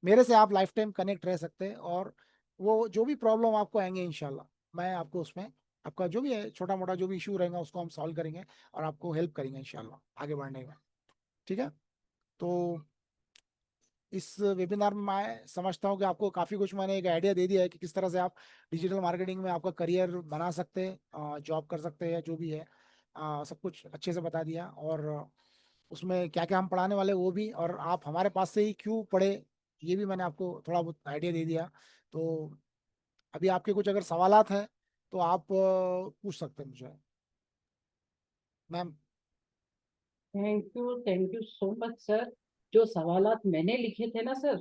मेरे से आप लाइफ टाइम कनेक्ट रह सकते हैं। और वो जो भी प्रॉब्लम आपको आएंगे इंशाल्लाह, मैं आपको उसमें, आपका जो भी है छोटा मोटा जो भी इशू रहेगा उसको हम सॉल्व करेंगे और आपको हेल्प करेंगे इंशाल्लाह आगे बढ़ने में। ठीक है। तो इस वेबिनार में मैं समझता हूँ कि आपको काफ़ी कुछ मैंने एक आइडिया दे दिया है कि किस तरह से आप डिजिटल मार्केटिंग में आपका करियर बना सकते हैं, जॉब कर सकते हैं, जो भी है, सब कुछ अच्छे से बता दिया। और उसमें क्या क्या हम पढ़ाने वाले वो भी, और आप हमारे पास से ही क्यों पढ़े, ये भी मैंने आपको थोड़ा बहुत आइडिया दे दिया। तो अभी आपके कुछ अगर सवालात हैं तो आप पूछ सकते हैं मुझे, ma'am. Thank you so much sir. जो सवालात मैंने लिखे थे ना सर,